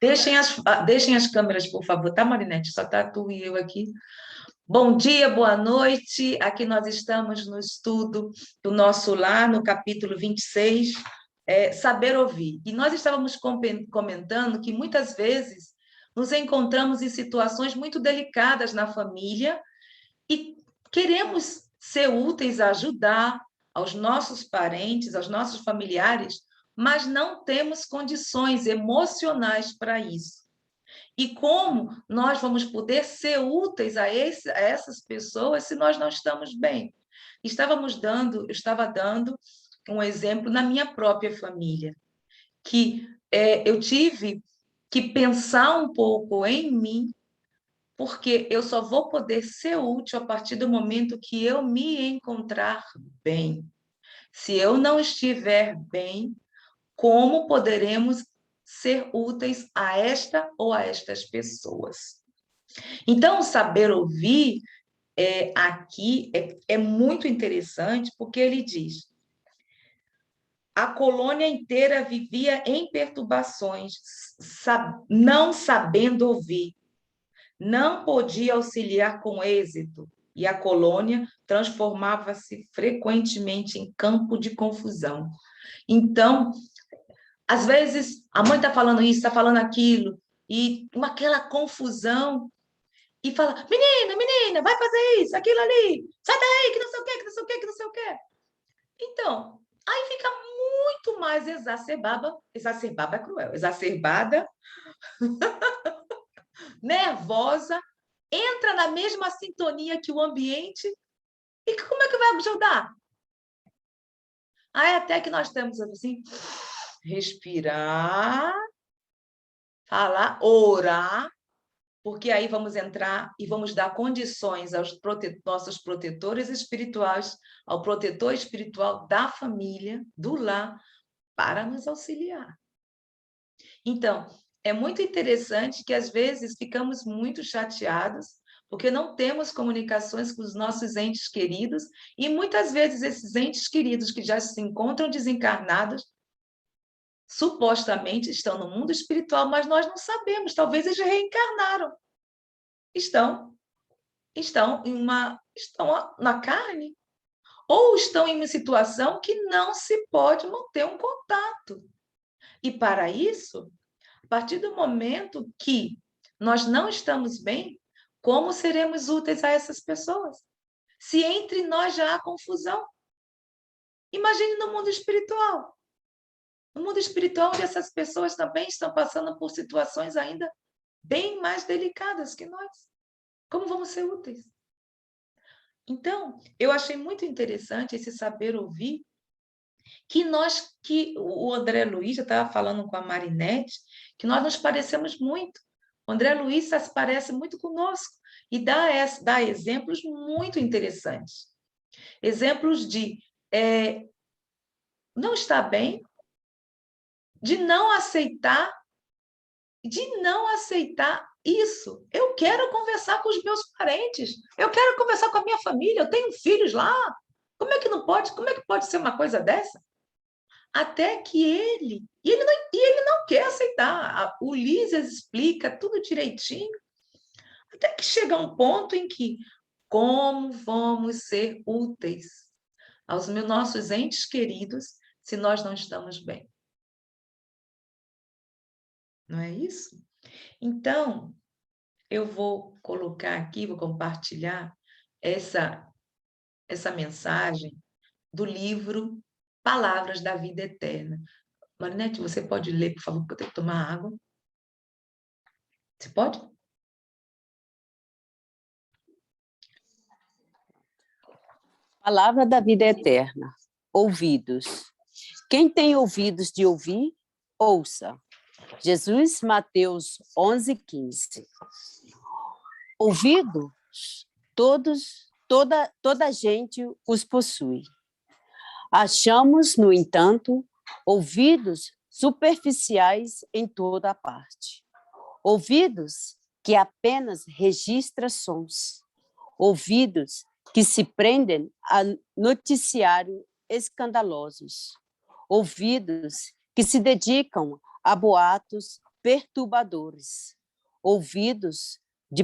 Deixem as câmeras, por favor, tá, Marinete? Só tá tu e eu aqui. Bom dia, boa noite. Aqui nós estamos no estudo do nosso lar, no capítulo 26, Saber Ouvir. E nós estávamos comentando que muitas vezes nos encontramos em situações muito delicadas na família e queremos ser úteis a ajudar aos nossos parentes, aos nossos familiares, mas não temos condições emocionais para isso. E como nós vamos poder ser úteis a essas pessoas se nós não estamos bem? Eu estava dando um exemplo na minha própria família, que eu tive que pensar um pouco em mim, porque eu só vou poder ser útil a partir do momento que eu me encontrar bem. Se eu não estiver bem, como poderemos ser úteis a esta ou a estas pessoas? Então, saber ouvir aqui é muito interessante, porque ele diz: a colônia inteira vivia em perturbações, não sabendo ouvir, não podia auxiliar com êxito, e a colônia transformava-se frequentemente em campo de confusão. Então, às vezes, a mãe está falando isso, está falando aquilo, e aquela confusão, e fala, menina, vai fazer isso, aquilo ali, sai daí, que não sei o quê, que não sei o quê, que não sei o quê. Então, aí fica muito mais exacerbada é cruel, exacerbada, nervosa, entra na mesma sintonia que o ambiente, e como é que vai ajudar? Aí até que nós temos assim, respirar, falar, orar, porque aí vamos entrar e vamos dar condições aos nossos protetores espirituais, ao protetor espiritual da família, do lar, para nos auxiliar. Então, é muito interessante que às vezes ficamos muito chateados porque não temos comunicações com os nossos entes queridos e muitas vezes esses entes queridos que já se encontram desencarnados supostamente estão no mundo espiritual, mas nós não sabemos, talvez eles reencarnaram. Estão na carne, ou estão em uma situação que não se pode manter um contato. E para isso, a partir do momento que nós não estamos bem, como seremos úteis a essas pessoas? Se entre nós já há confusão. Imagine no mundo espiritual. No mundo espiritual, onde essas pessoas também estão passando por situações ainda bem mais delicadas que nós. Como vamos ser úteis? Então, eu achei muito interessante esse saber ouvir, que o André Luiz já estava falando com a Marinette, que nós nos parecemos muito. O André Luiz se parece muito conosco e dá exemplos muito interessantes. Exemplos de não estar bem, de não aceitar isso. Eu quero conversar com os meus parentes, eu quero conversar com a minha família, eu tenho filhos lá. Como é que não pode? Como é que pode ser uma coisa dessa? Até que ele não quer aceitar. O Ulisses explica tudo direitinho, até que chega um ponto em que como vamos ser úteis aos nossos entes queridos se nós não estamos bem? Não é isso? Então, eu vou colocar aqui, vou compartilhar essa mensagem do livro Palavras da Vida Eterna. Marinete, você pode ler, por favor, porque eu tenho que tomar água. Você pode? Palavra da Vida Eterna. Ouvidos. Quem tem ouvidos de ouvir, ouça. Jesus, Mateus 11:15. Ouvidos, toda gente os possui. Achamos, no entanto, ouvidos superficiais em toda a parte. Ouvidos que apenas registram sons. Ouvidos que se prendem a noticiários escandalosos. Ouvidos que se dedicam a boatos perturbadores, ouvidos de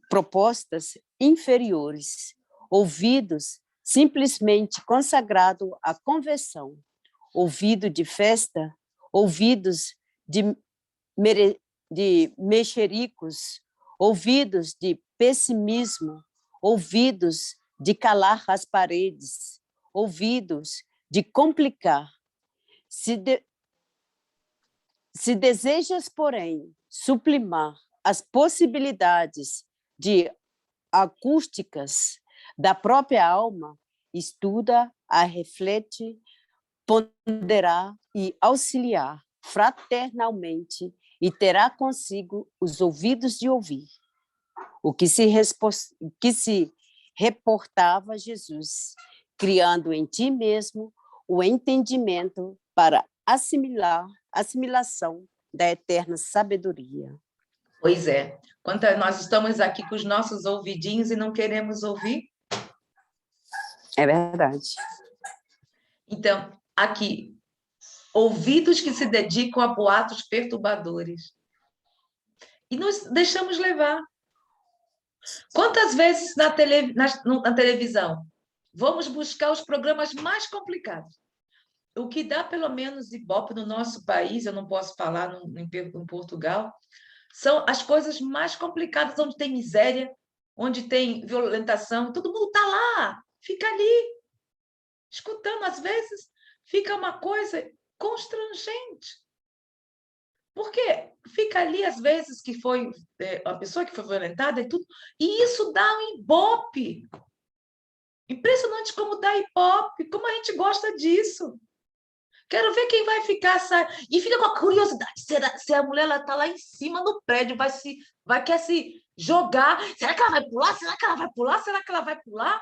propostas inferiores, ouvidos simplesmente consagrados à conversão, ouvido de festa, ouvidos de mexericos, ouvidos de pessimismo, ouvidos de calar as paredes, ouvidos de complicar. Se desejas, porém, sublimar as possibilidades de acústicas da própria alma, estuda, a reflete, ponderar e auxiliar fraternalmente e terá consigo os ouvidos de ouvir. O que se reportava Jesus, criando em ti mesmo o entendimento para assimilação da eterna sabedoria. Pois é. Quanto nós estamos aqui com os nossos ouvidinhos e não queremos ouvir. É verdade. Então, aqui, ouvidos que se dedicam a boatos perturbadores. E nos deixamos levar. Quantas vezes na televisão vamos buscar os programas mais complicados? O que dá, pelo menos, ibope no nosso país, eu não posso falar em Portugal, são as coisas mais complicadas, onde tem miséria, onde tem violentação, todo mundo está lá, fica ali, escutando. Às vezes, fica uma coisa constrangente. Porque fica ali, às vezes, que foi a pessoa que foi violentada e tudo, e isso dá um ibope. Impressionante como dá ibope, como a gente gosta disso. Quero ver quem vai ficar... E fica com a curiosidade. Se a mulher está lá em cima do prédio, quer se jogar. Será que ela vai pular? Será que ela vai pular? Será que ela vai pular?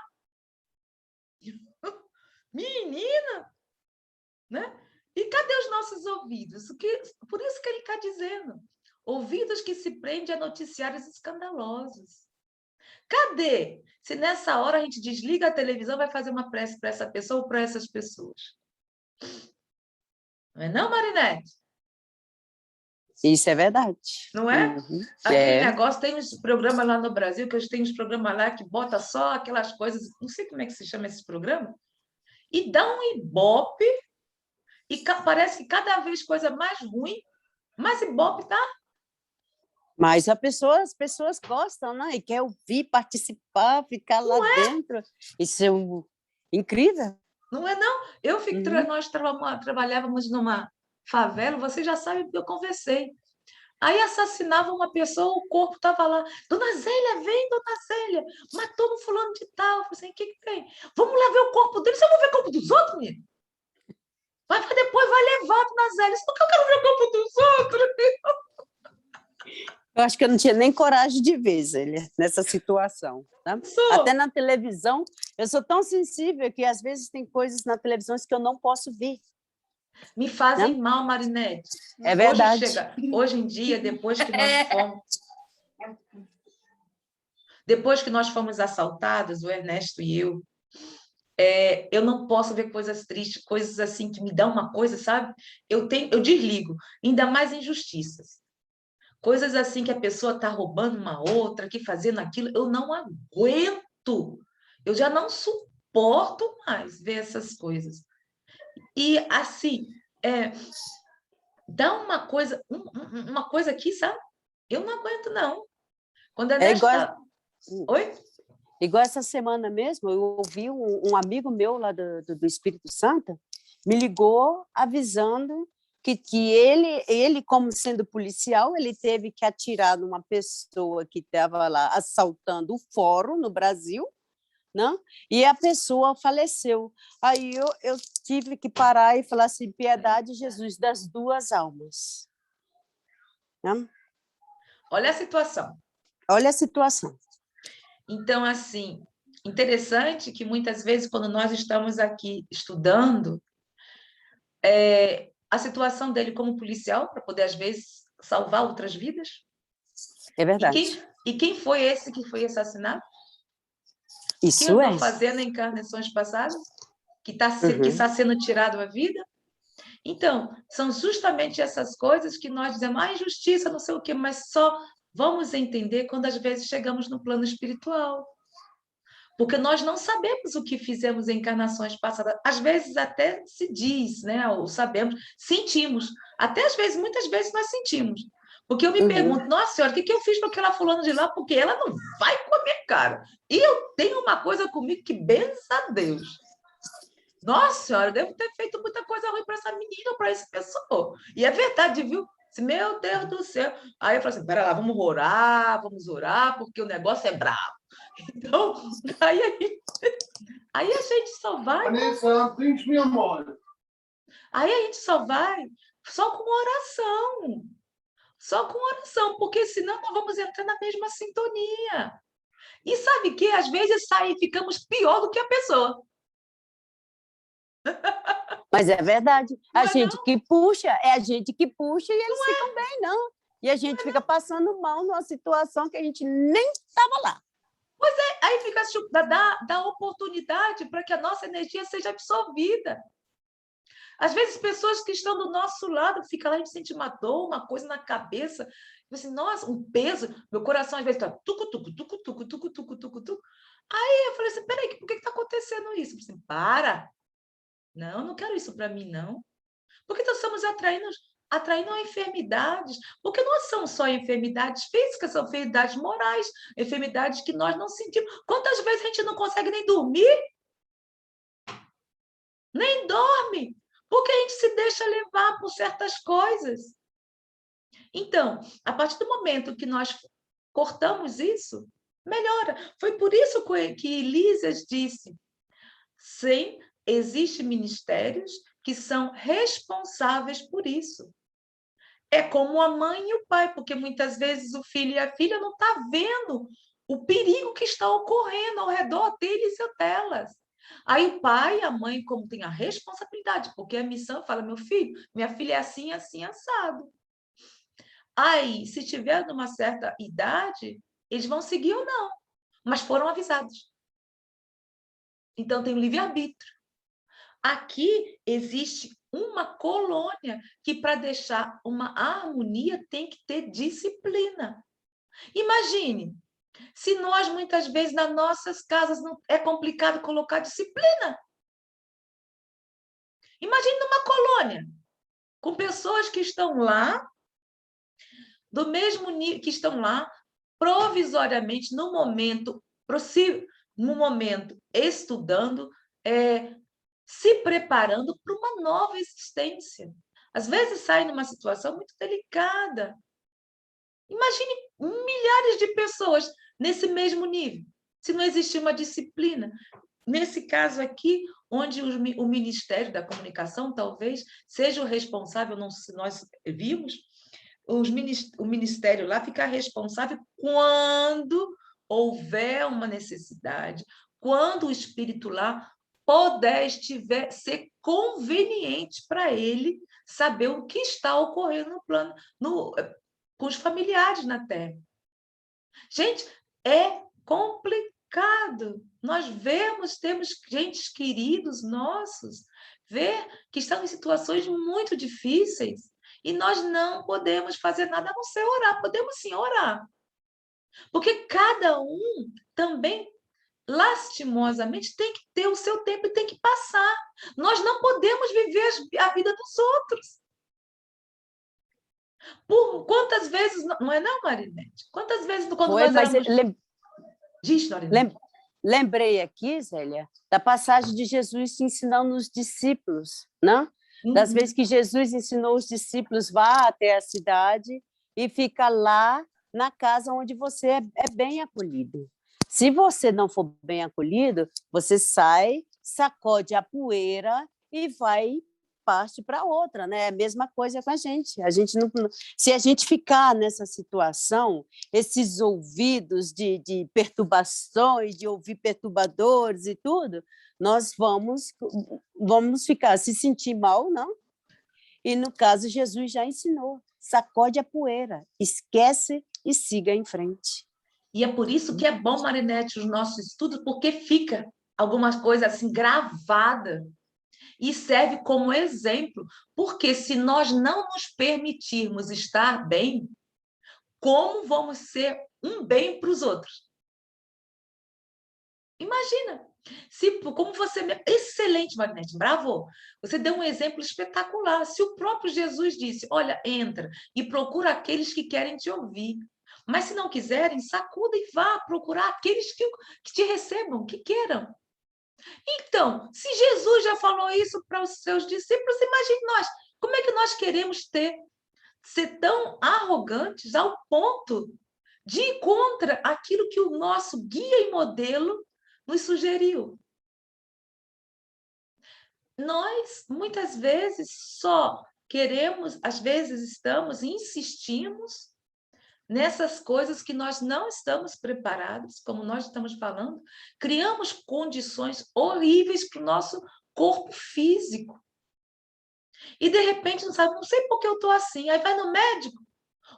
Menina! Né? E cadê os nossos ouvidos? Por isso que ele está dizendo. Ouvidos que se prendem a noticiários escandalosos. Cadê? Se nessa hora a gente desliga a televisão, vai fazer uma prece para essa pessoa ou para essas pessoas. Não é não, Marinete? Isso é verdade. Não é? Uhum. Aquele negócio, tem uns programas lá no Brasil, que eu tenho uns programas lá que bota só aquelas coisas, não sei como é que se chama esse programa, e dá um ibope, e parece que cada vez coisa mais ruim, mais ibope tá. Mas as pessoas gostam, né? E quer ouvir, participar, ficar lá dentro. Isso é incrível. Não é, não? Nós trabalhávamos numa favela, você já sabe porque eu conversei. Aí assassinava uma pessoa, o corpo estava lá. Dona Zélia, vem, Dona Zélia. Matou um fulano de tal. Eu falei assim, o que tem? Vamos lá ver o corpo dele. Você não vai ver o corpo dos outros, menino? Depois vai levar, Dona Zélia. Porque eu quero ver o corpo dos outros. Eu acho que eu não tinha nem coragem de ver, Zélia, nessa situação. Tá? Até na televisão, eu sou tão sensível que às vezes tem coisas na televisão que eu não posso ver. Me fazem mal, Marinete. É verdade. Hoje em dia, depois que nós fomos assaltados, o Ernesto e eu não posso ver coisas tristes, coisas assim que me dão uma coisa, sabe? Eu desligo, ainda mais injustiças. Coisas assim que a pessoa está roubando uma outra, aqui fazendo aquilo, eu não aguento. Eu já não suporto mais ver essas coisas. E, assim, dá uma coisa aqui, sabe? Eu não aguento, não. Quando a Oi? Igual essa semana mesmo, eu ouvi um amigo meu lá do Espírito Santo, me ligou avisando que ele, como sendo policial, ele teve que atirar numa pessoa que estava lá assaltando o fórum no Brasil, né? E a pessoa faleceu. Aí eu tive que parar e falar assim, piedade, Jesus, das duas almas. Né? Olha a situação. Olha a situação. Então, assim, interessante que muitas vezes, quando nós estamos aqui estudando, a situação dele como policial, para poder, às vezes, salvar outras vidas. É verdade. E quem foi esse que foi assassinado? Isso que andou fazendo em encarnações passadas? Que está sendo tirado a vida? Então, são justamente essas coisas que nós dizemos, injustiça, não sei o quê, mas só vamos entender quando às vezes chegamos no plano espiritual. Porque nós não sabemos o que fizemos em encarnações passadas. Às vezes até se diz, né? Ou sabemos, sentimos. Até às vezes, muitas vezes nós sentimos. Porque eu me pergunto, nossa senhora, o que eu fiz para aquela fulana de lá? Porque ela não vai com a minha cara. E eu tenho uma coisa comigo que benza a Deus. Nossa senhora, eu devo ter feito muita coisa ruim para essa menina ou para essa pessoa. E é verdade, viu? Meu Deus do céu. Aí eu falo assim, pera lá, vamos orar, porque o negócio é bravo. Então, aí a gente só vai. Vanessa, tens minha mão. Aí a gente só vai só com oração. Só com oração, porque senão nós vamos entrar na mesma sintonia. E sabe que às vezes ficamos pior do que a pessoa. Mas é verdade. Não A é gente não? que puxa, é a gente que puxa e eles ficam bem, não. E a gente fica passando mal numa situação que a gente nem estava lá. Aí fica dá oportunidade para que a nossa energia seja absorvida. Às vezes, pessoas que estão do nosso lado ficam lá, a gente sente uma dor, uma coisa na cabeça. Assim, nossa, um peso. Meu coração, às vezes, está tucu-tucu, tucu-tucu, tucu-tucu, tucu-tucu. Aí eu falei assim, peraí, por que está acontecendo isso? Eu falei assim, para. Não, eu não quero isso para mim, não. Porque nós estamos atraindo enfermidades. Porque não são só enfermidades físicas, são enfermidades morais, enfermidades que nós não sentimos. Quantas vezes a gente não consegue nem dormir? Nem dorme. Porque a gente se deixa levar por certas coisas. Então, a partir do momento que nós cortamos isso, melhora. Foi por isso que Lísias disse, sim, existem ministérios que são responsáveis por isso. É como a mãe e o pai, porque muitas vezes o filho e a filha não estão vendo o perigo que está ocorrendo ao redor deles e delas. Aí o pai e a mãe, como tem a responsabilidade, porque a missão fala, meu filho, minha filha é assim, assim, assado. Aí, se tiver numa certa idade, eles vão seguir ou não, mas foram avisados. Então, tem o livre-arbítrio. Aqui existe uma colônia que, para deixar uma harmonia, tem que ter disciplina. Imagine, se nós, muitas vezes, nas nossas casas, não é complicado colocar disciplina. Imagine numa colônia, com pessoas que estão lá, do mesmo nível, que estão lá, provisoriamente, no momento estudando, se preparando para uma nova existência. Às vezes sai numa situação muito delicada. Imagine milhares de pessoas nesse mesmo nível, se não existir uma disciplina. Nesse caso aqui, onde o Ministério da Comunicação talvez seja o responsável, não sei se nós vimos, o Ministério lá fica responsável quando houver uma necessidade, quando o espírito lá ser conveniente para ele saber o que está ocorrendo no plano, com os familiares na Terra. Gente, é complicado. Nós temos gente queridos nossos, que estão em situações muito difíceis e nós não podemos fazer nada a não ser orar. Podemos sim orar. Porque cada um também, lastimosamente, tem que ter o seu tempo e tem que passar. Nós não podemos viver a vida dos outros. Por quantas vezes... Não é não, Marinete? Quantas vezes quando nós éramos... Diz, Marinete. Lembrei aqui, Zélia, da passagem de Jesus ensinando os discípulos, né? Das vezes que Jesus ensinou os discípulos, vá até a cidade e fica lá na casa onde você é bem acolhido. Se você não for bem acolhido, você sai, sacode a poeira e parte para outra, né? É a mesma coisa com a gente. Se a gente ficar nessa situação, esses ouvidos de perturbações, de ouvir perturbadores e tudo, nós vamos se sentir mal, não? E, no caso, Jesus já ensinou, sacode a poeira, esquece e siga em frente. E é por isso que é bom, Marinete, os nossos estudos, porque fica algumas coisas assim gravadas. e serve como exemplo, porque se nós não nos permitirmos estar bem, como vamos ser um bem para os outros? Imagina, se como você... Excelente, Marinete, bravo! Você deu um exemplo espetacular. Se o próprio Jesus disse, olha, entra e procura aqueles que querem te ouvir. Mas se não quiserem, sacuda e vá procurar aqueles que te recebam, que queiram. Então, se Jesus já falou isso para os seus discípulos, imagine nós. Como é que nós queremos ser tão arrogantes ao ponto de ir contra aquilo que o nosso guia e modelo nos sugeriu? Nós, muitas vezes, só queremos, às vezes insistimos nessas coisas que nós não estamos preparados, como nós estamos falando, criamos condições horríveis para o nosso corpo físico. E, de repente, não sabe, não sei por que eu estou assim. Aí vai no médico,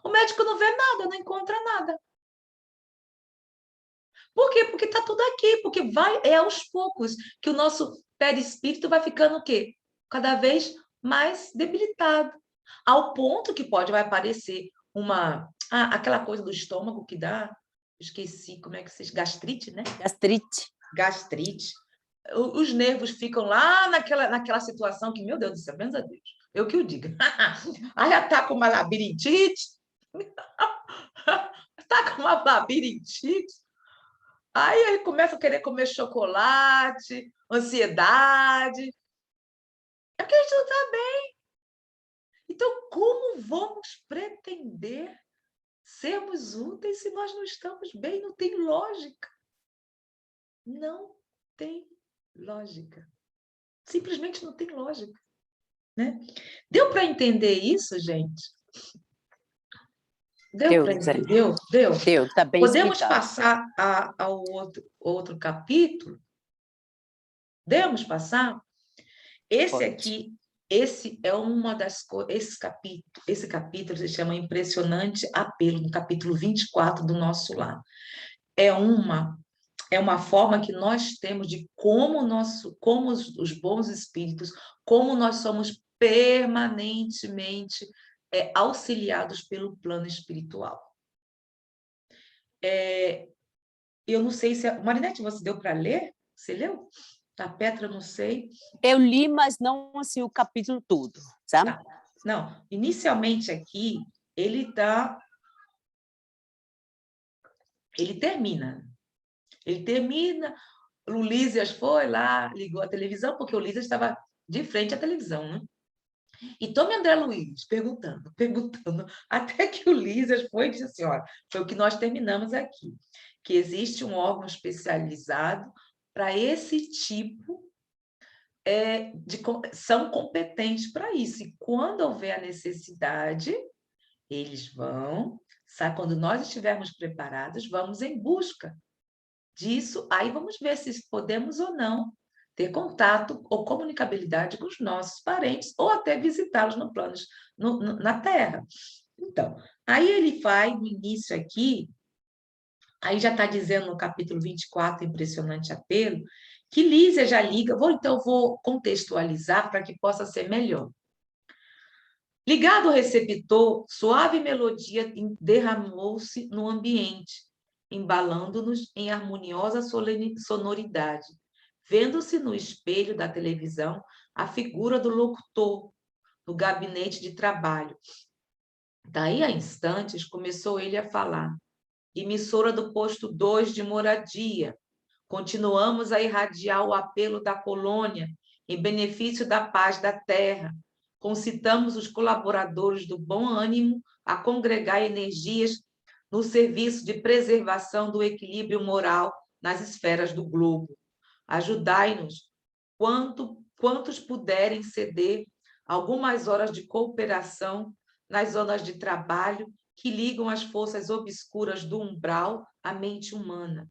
o médico não vê nada, não encontra nada. Por quê? Porque está tudo aqui, porque é aos poucos que o nosso perispírito vai ficando o quê? Cada vez mais debilitado, ao ponto que vai aparecer aquela coisa do estômago que dá, esqueci como é que se diz, gastrite, né? Gastrite. Os nervos ficam lá naquela situação que, meu Deus do céu, menos a Deus, eu que o diga. Aí está com uma labirintite, está com uma labirintite, aí ele começa a querer comer chocolate, ansiedade. É porque a gente não está bem. Então, como vamos pretender sermos úteis se nós não estamos bem? Não tem lógica. Não tem lógica. Simplesmente não tem lógica. Né? Deu para entender isso, gente? Deu para entender? Deu, está bem Podemos explicado. passar ao outro capítulo? Podemos passar? Esse aqui, esse é uma das coisas, esse capítulo se chama Impressionante Apelo, no capítulo 24 do Nosso Lar. É uma forma que nós temos de como os bons espíritos, como nós somos permanentemente auxiliados pelo plano espiritual. Eu não sei se... Marinete, você deu para ler? Você leu? A Petra, não sei. Eu li, mas não assim, o capítulo todo, sabe? Tá. Não, inicialmente aqui, ele termina. O Lísias foi lá, ligou a televisão, porque o Lísias estava de frente à televisão, né? E tome André Luiz, perguntando, até que o Lísias foi e disse assim, olha, foi o que nós terminamos aqui, que existe um órgão especializado para esse tipo são competentes para isso. E quando houver a necessidade, eles vão, sabe, quando nós estivermos preparados, vamos em busca disso, aí vamos ver se podemos ou não ter contato ou comunicabilidade com os nossos parentes, ou até visitá-los na Terra. Então, aí ele vai, no início aqui, aí já está dizendo no capítulo 24, Impressionante Apelo, que Lísia já liga, então vou contextualizar para que possa ser melhor. Ligado ao receptor, suave melodia derramou-se no ambiente, embalando-nos em harmoniosa sonoridade. Vendo-se no espelho da televisão a figura do locutor no gabinete de trabalho. Daí a instantes começou ele a falar. Emissora do posto 2 de moradia. Continuamos a irradiar o apelo da colônia em benefício da paz da terra. Concitamos os colaboradores do bom ânimo a congregar energias no serviço de preservação do equilíbrio moral nas esferas do globo. Ajudai-nos, quantos puderem ceder algumas horas de cooperação nas zonas de trabalho que ligam as forças obscuras do umbral à mente humana.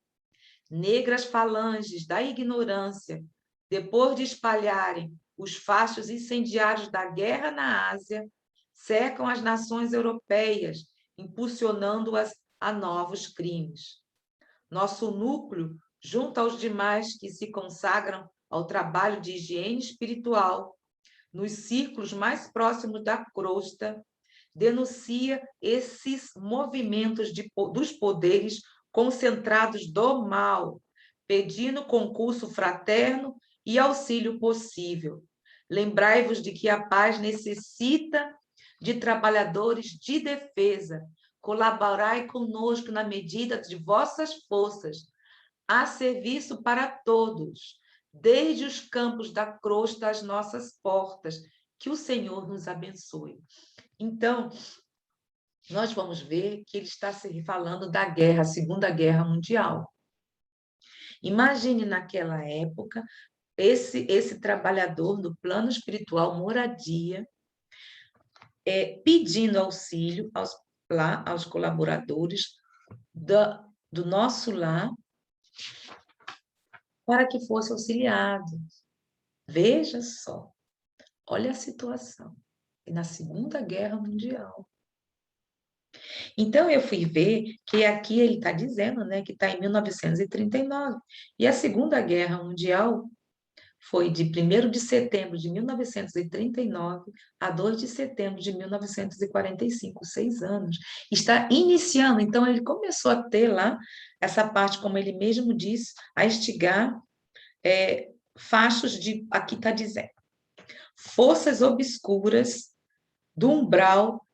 Negras falanges da ignorância, depois de espalharem os fachos incendiários da guerra na Ásia, cercam as nações europeias, impulsionando-as a novos crimes. Nosso núcleo, junto aos demais que se consagram ao trabalho de higiene espiritual nos círculos mais próximos da crosta, denuncia esses movimentos dos poderes concentrados do mal, pedindo concurso fraterno e auxílio possível. Lembrai-vos de que a paz necessita de trabalhadores de defesa. Colaborai conosco na medida de vossas forças, a serviço para todos, desde os campos da crosta às nossas portas. Que o Senhor nos abençoe. Então, nós vamos ver que ele está se falando da guerra, a Segunda Guerra Mundial. Imagine naquela época, esse trabalhador do plano espiritual, moradia, pedindo auxílio aos colaboradores do nosso lar, para que fosse auxiliado. Veja só, olha a situação. E na Segunda Guerra Mundial. Então, eu fui ver que aqui ele está dizendo, né, que está em 1939. E a Segunda Guerra Mundial foi de 1º de setembro de 1939 a 2 de setembro de 1945, 6 anos. Está iniciando, então ele começou a ter lá essa parte, como ele mesmo disse, a instigar fachos de, aqui está dizendo, forças obscuras do umbral,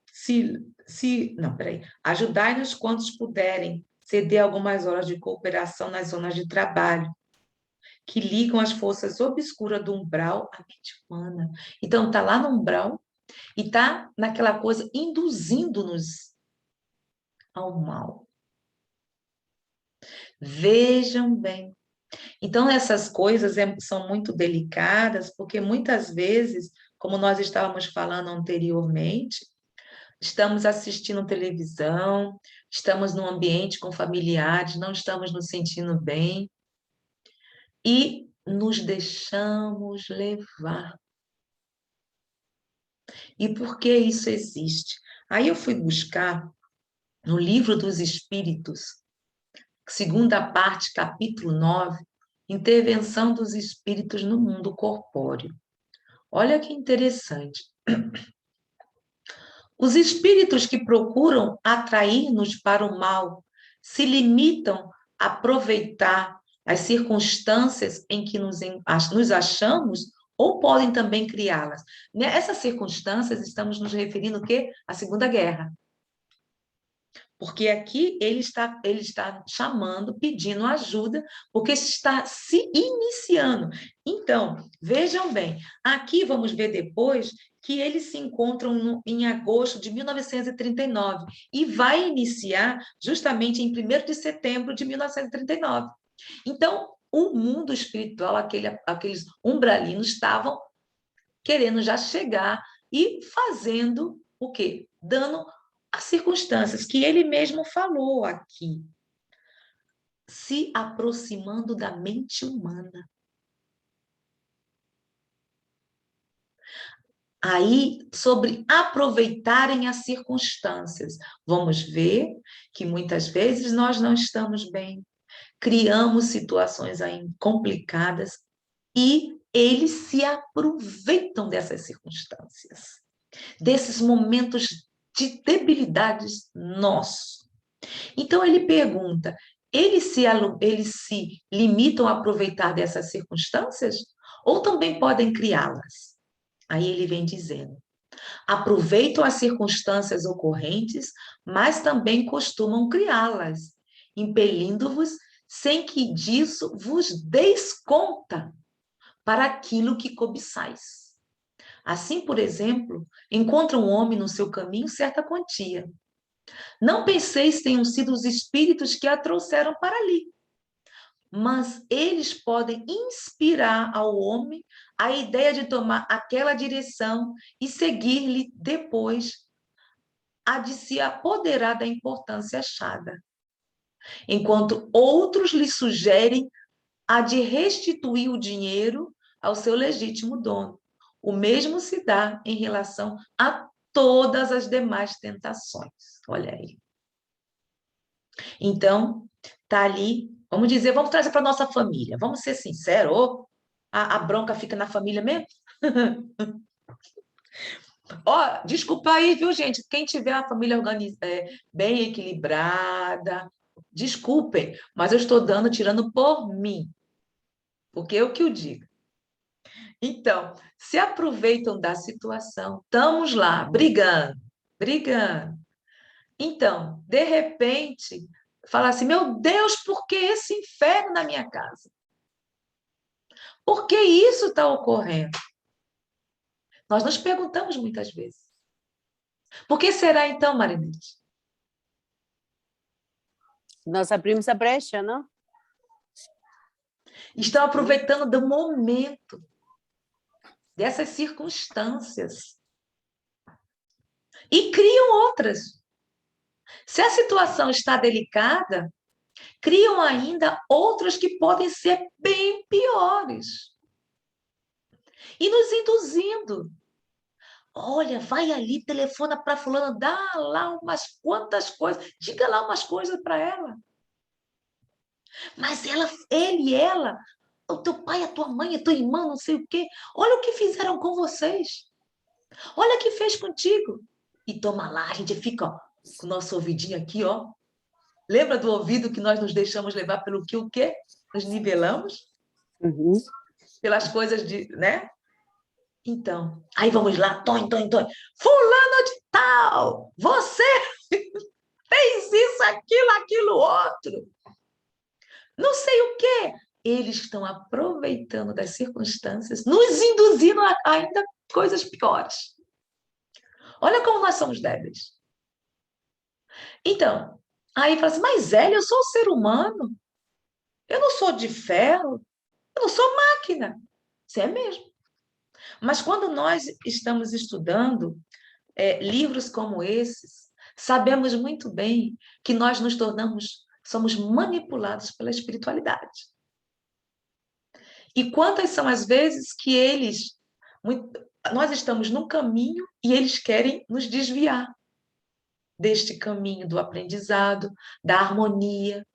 ajudai-nos quantos puderem, ceder algumas horas de cooperação nas zonas de trabalho, que ligam as forças obscuras do umbral à mente humana. Então, está lá no umbral e está naquela coisa induzindo-nos ao mal. Vejam bem. Então, essas coisas são muito delicadas, porque muitas vezes, como nós estávamos falando anteriormente, estamos assistindo televisão, estamos num ambiente com familiares, não estamos nos sentindo bem, e nos deixamos levar. E por que isso existe? Aí eu fui buscar no Livro dos Espíritos, segunda parte, capítulo 9, Intervenção dos Espíritos no Mundo Corpóreo. Olha que interessante. Os espíritos que procuram atrair-nos para o mal se limitam a aproveitar as circunstâncias em que nos achamos ou podem também criá-las. Nessas circunstâncias, estamos nos referindo o quê? À Segunda Guerra. Porque aqui ele está chamando, pedindo ajuda, porque está se iniciando. Então, vejam bem, aqui vamos ver depois que eles se encontram em agosto de 1939 e vai iniciar justamente em 1º de setembro de 1939. Então, o mundo espiritual, aqueles umbralinos estavam querendo já chegar e fazendo o quê? Dando as circunstâncias que ele mesmo falou aqui, se aproximando da mente humana. Aí, sobre aproveitarem as circunstâncias, vamos ver que muitas vezes nós não estamos bem, criamos situações aí complicadas e eles se aproveitam dessas circunstâncias, desses momentos de debilidades nossos. Então, ele pergunta, eles se limitam a aproveitar dessas circunstâncias ou também podem criá-las? Aí ele vem dizendo, aproveitam as circunstâncias ocorrentes, mas também costumam criá-las, impelindo-vos sem que disso vos deis conta para aquilo que cobiçais. Assim, por exemplo, encontra um homem no seu caminho certa quantia. Não penseis que tenham sido os espíritos que a trouxeram para ali, mas eles podem inspirar ao homem a ideia de tomar aquela direção e seguir-lhe depois, a de se apoderar da importância achada, enquanto outros lhe sugerem a de restituir o dinheiro ao seu legítimo dono. O mesmo se dá em relação a todas as demais tentações. Olha aí. Então, está ali, vamos trazer para a nossa família. Vamos ser sinceros, a bronca fica na família mesmo? Ó, desculpa aí, viu, gente? Quem tiver uma família bem equilibrada, desculpem, mas eu estou tirando por mim, porque eu que o digo. Então, se aproveitam da situação, estamos lá, brigando, brigando. Então, de repente, fala assim, meu Deus, por que esse inferno na minha casa? Por que isso está ocorrendo? Nós nos perguntamos muitas vezes. Por que será então, Marinete? Nós abrimos a brecha, não? Estão aproveitando do momento, dessas circunstâncias. E criam outras. Se a situação está delicada, criam ainda outras que podem ser bem piores. E nos induzindo. Olha, vai ali, telefona para fulana, dá lá umas quantas coisas, diga lá umas coisas para ela. Mas ele e ela, o teu pai, a tua mãe, a tua irmã, não sei o quê, olha o que fizeram com vocês. Olha o que fez contigo. E toma lá, a gente fica ó, com o nosso ouvidinho aqui, ó. Lembra do ouvido que nós nos deixamos levar pelo que o quê? Nos nivelamos? Uhum. Pelas coisas de, né? Então, aí vamos lá, Tonho. Fulano de tal, você fez isso, aquilo, outro. Não sei o quê. Eles estão aproveitando das circunstâncias, nos induzindo a ainda coisas piores. Olha como nós somos débeis. Então, aí fala assim, mas Zélia, eu sou um ser humano. Eu não sou de ferro. Eu não sou máquina. Isso é mesmo. Mas quando nós estamos estudando livros como esses, sabemos muito bem que nós somos manipulados pela espiritualidade. E quantas são as vezes que nós estamos num caminho e eles querem nos desviar deste caminho do aprendizado, da harmonia.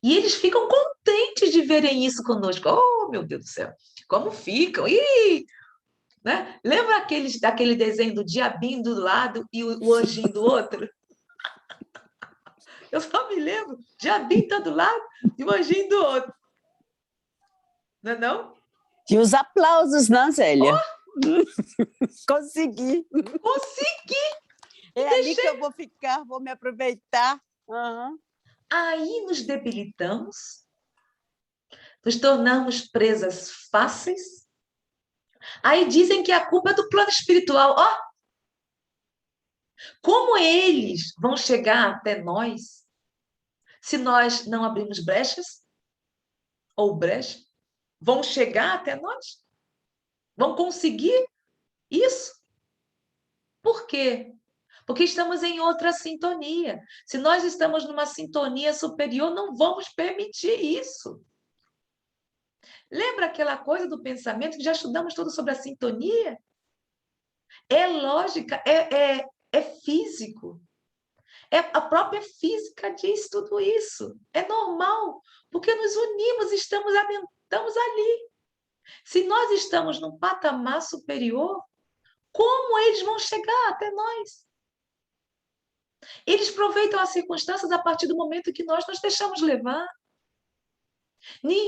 E eles ficam contentes de verem isso conosco. Oh, meu Deus do céu, como ficam? Ih! Né? Lembra daquele desenho do diabinho do lado e o anjinho do outro? Eu só me lembro, diabinho tá do lado e o anjinho do outro. Não é não? E os aplausos, não, Zélia? Oh! Consegui. Consegui! É ali que eu vou ficar, vou me aproveitar. Uhum. Aí nos debilitamos, nos tornamos presas fáceis. Aí dizem que a culpa é do plano espiritual. Ó, como eles vão chegar até nós se nós não abrimos brechas? Ou brecha? Vão chegar até nós? Vão conseguir isso? Por quê? Porque estamos em outra sintonia. Se nós estamos numa sintonia superior, não vamos permitir isso. Lembra aquela coisa do pensamento que já estudamos tudo sobre a sintonia? É lógica, é físico. A própria física diz tudo isso. É normal, porque nos unimos, estamos ali. Se nós estamos num patamar superior, como eles vão chegar até nós? Eles aproveitam as circunstâncias a partir do momento que nós nos deixamos levar.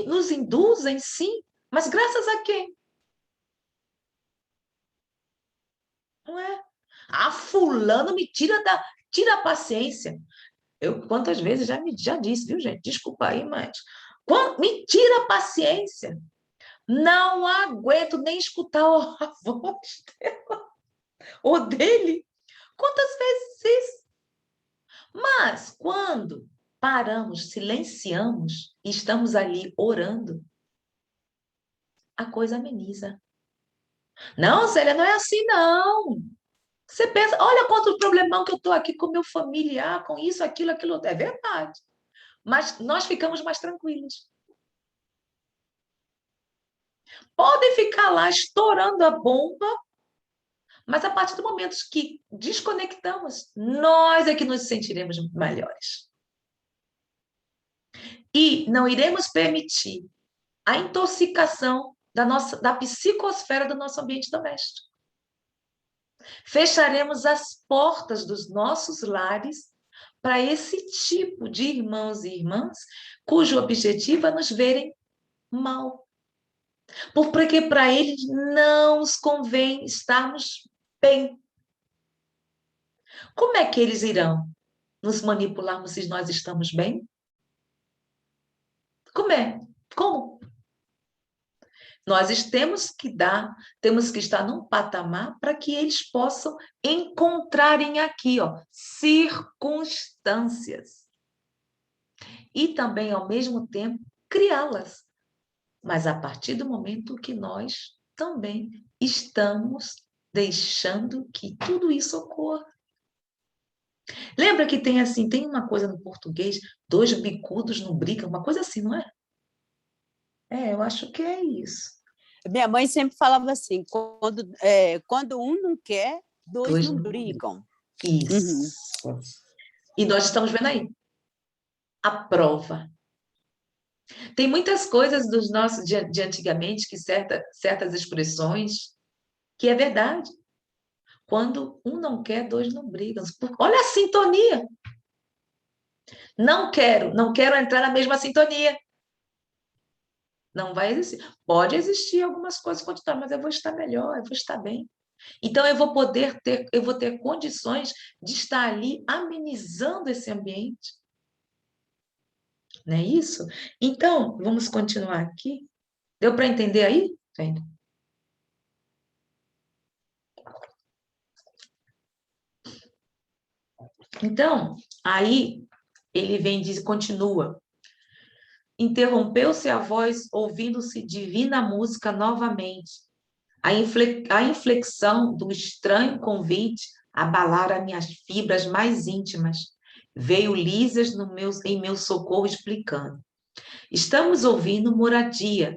Nos induzem, sim, mas graças a quem? Não é? Ah, fulano me tira a paciência. Eu quantas vezes já disse, viu, gente? Desculpa aí, mas me tira a paciência. Não aguento nem escutar a voz dela ou dele. Quantas vezes isso? Mas quando paramos, silenciamos e estamos ali orando, a coisa ameniza. Não, Célia, não é assim, não. Você pensa, olha quanto problemão que eu estou aqui com meu familiar, com isso, aquilo, outro. É verdade. Mas nós ficamos mais tranquilos. Podem ficar lá estourando a bomba, mas a partir do momento que desconectamos, nós é que nos sentiremos melhores. E não iremos permitir a intoxicação da psicosfera do nosso ambiente doméstico. Fecharemos as portas dos nossos lares para esse tipo de irmãos e irmãs cujo objetivo é nos verem mal. Porque para eles não nos convém estarmos bem. Como é que eles irão nos manipularmos se nós estamos bem? Como é? Como? Nós temos que estar num patamar para que eles possam encontrarem aqui, circunstâncias. E também, ao mesmo tempo, criá-las. Mas a partir do momento que nós também estamos deixando que tudo isso ocorra. Lembra que tem uma coisa no português, dois bicudos não brigam, uma coisa assim, não é? Eu acho que é isso. Minha mãe sempre falava assim, quando um não quer, dois não brigam. Isso. Uhum. E nós estamos vendo aí a prova. Tem muitas coisas dos nossos de antigamente, que certas expressões, que é verdade. Quando um não quer, dois não brigam. Olha a sintonia. Não quero entrar na mesma sintonia. Não vai existir. Pode existir algumas coisas continuar, mas eu vou estar melhor, eu vou estar bem. Então eu vou ter condições de estar ali amenizando esse ambiente. Não é isso? Então, vamos continuar aqui. Deu para entender aí? Então, aí ele vem e continua. Interrompeu-se a voz, ouvindo-se divina música novamente. A inflexão do estranho convite abalara minhas fibras mais íntimas. Veio Lísias em meu socorro explicando. Estamos ouvindo Moradia,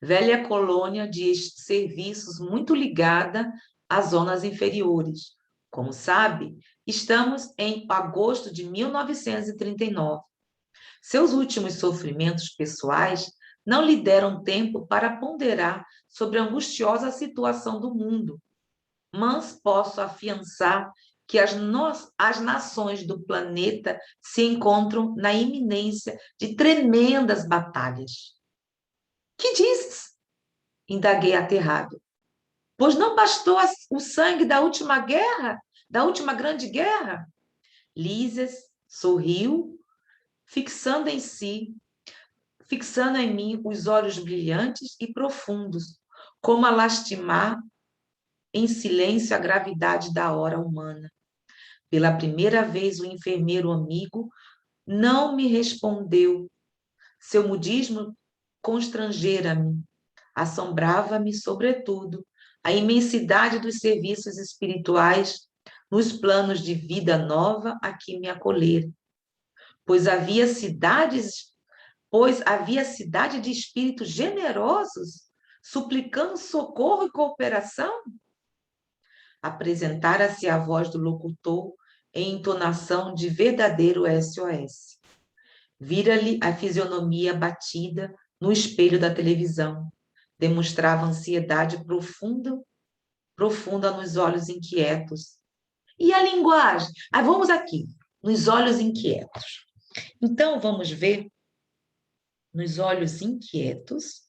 velha colônia de serviços muito ligada às zonas inferiores. Como sabe, estamos em agosto de 1939. Seus últimos sofrimentos pessoais não lhe deram tempo para ponderar sobre a angustiosa situação do mundo, mas posso afiançar que as nações do planeta se encontram na iminência de tremendas batalhas. Que dizes? Indaguei aterrado. Pois não bastou o sangue da última guerra, da última grande guerra? Lísias sorriu, fixando em mim os olhos brilhantes e profundos, como a lastimar em silêncio a gravidade da hora humana. Pela primeira vez, o enfermeiro amigo não me respondeu. Seu mudismo constrangera-me. Assombrava-me, sobretudo, a imensidade dos serviços espirituais nos planos de vida nova a que me acolheram. Pois havia cidade de espíritos generosos suplicando socorro e cooperação? Apresentara-se a voz do locutor em entonação de verdadeiro SOS. Vira-lhe a fisionomia batida no espelho da televisão. Demonstrava ansiedade profunda nos olhos inquietos. E a linguagem? Vamos aqui, nos olhos inquietos. Então, vamos ver nos olhos inquietos.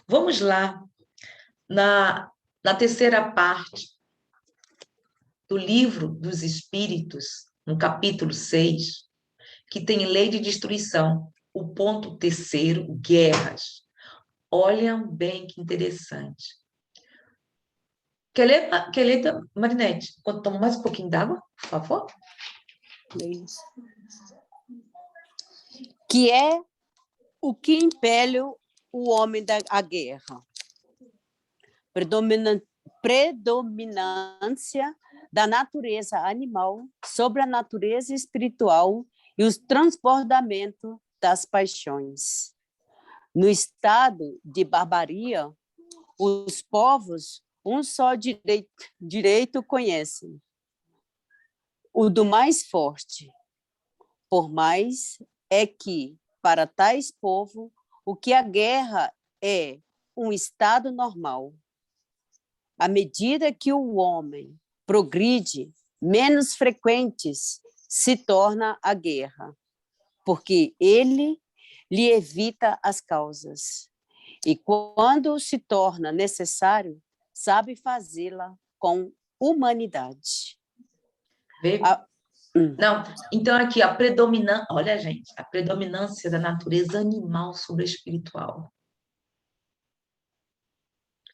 Vamos lá, na terceira parte do Livro dos Espíritos, no capítulo 6, que tem lei de destruição, o ponto terceiro, guerras. Olham bem que interessante. Quer ler, Marinete? Toma mais um pouquinho d'água, por favor? Isso. Que é o que impele o homem à guerra? Predominância da natureza animal sobre a natureza espiritual e o transbordamento das paixões. No estado de barbaria, os povos um só direito conhecem, o do mais forte. Por mais é que, para tais povos, o que a guerra é um estado normal. À medida que o homem progride, menos frequentes se torna a guerra, porque ele lhe evita as causas. E quando se torna necessário, sabe fazê-la com humanidade. Vê? Não, então aqui, olha, gente, a predominância da natureza animal sobre a espiritual.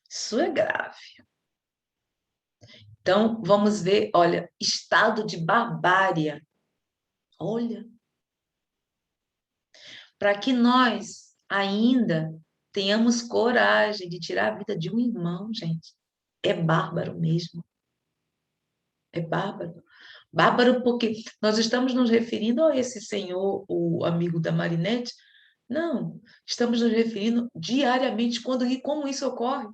Isso é grave. Então, vamos ver, olha, estado de barbárie. Olha, para que nós ainda tenhamos coragem de tirar a vida de um irmão, gente, é bárbaro mesmo. É bárbaro. Bárbaro porque nós estamos nos referindo a esse senhor, o amigo da Marinette. Não, estamos nos referindo diariamente quando e como isso ocorre.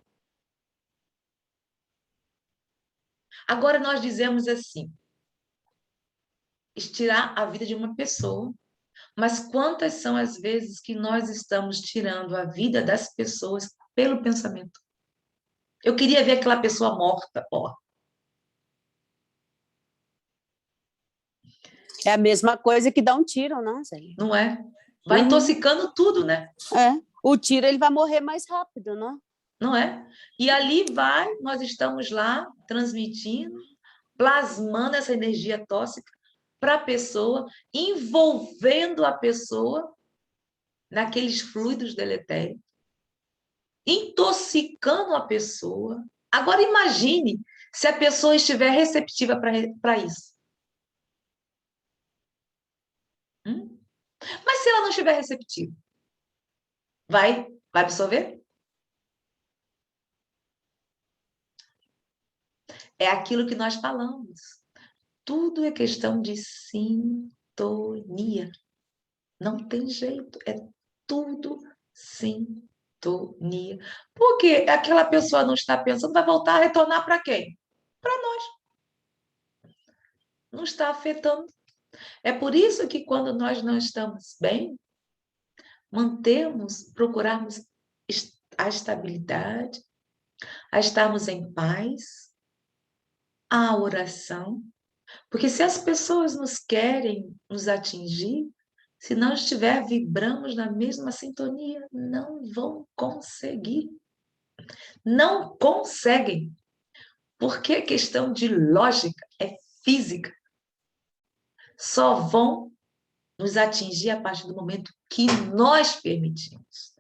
Agora nós dizemos assim, tirar a vida de uma pessoa, mas quantas são as vezes que nós estamos tirando a vida das pessoas pelo pensamento? Eu queria ver aquela pessoa morta, ó. É a mesma coisa que dar um tiro, não, Zé? Não é? Vai intoxicando tudo, né? É. O tiro ele vai morrer mais rápido, não? Não é? E ali nós estamos lá transmitindo, plasmando essa energia tóxica para a pessoa, envolvendo a pessoa naqueles fluidos deletérios, intoxicando a pessoa. Agora imagine se a pessoa estiver receptiva para isso. Mas se ela não estiver receptiva, vai absorver? É aquilo que nós falamos. Tudo é questão de sintonia. Não tem jeito, é tudo sintonia. Porque aquela pessoa não está pensando, vai voltar a retornar para quem? Para nós. Não está afetando. É por isso que quando nós não estamos bem, procurarmos a estabilidade, a estarmos em paz, a oração. Porque se as pessoas nos querem nos atingir, se não estiver vibramos na mesma sintonia, não vão conseguir. Não conseguem. Porque é questão de lógica, é física. Só vão nos atingir a partir do momento que nós permitimos.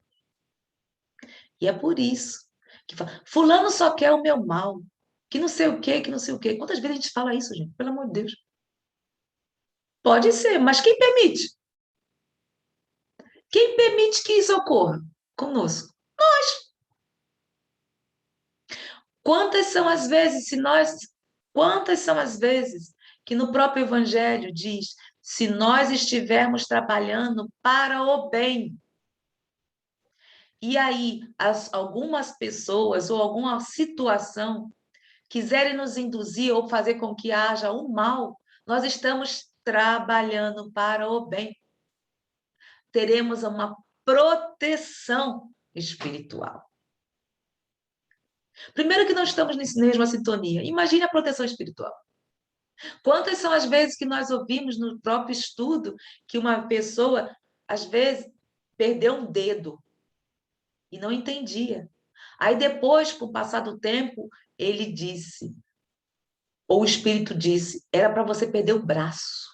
E é por isso que fala, fulano só quer o meu mal, que não sei o quê, que não sei o quê. Quantas vezes a gente fala isso, gente? Pelo amor de Deus. Pode ser, mas quem permite? Quem permite que isso ocorra conosco? Nós. Quantas são as vezes que no próprio Evangelho diz, se nós estivermos trabalhando para o bem, e aí algumas pessoas ou alguma situação quiserem nos induzir ou fazer com que haja o mal, nós estamos trabalhando para o bem. Teremos uma proteção espiritual. Primeiro que nós estamos na mesma sintonia. Imagine a proteção espiritual. Quantas são as vezes que nós ouvimos no próprio estudo que uma pessoa, às vezes, perdeu um dedo e não entendia. Aí depois, com o passar do tempo, ele disse, ou o espírito disse, era para você perder o braço.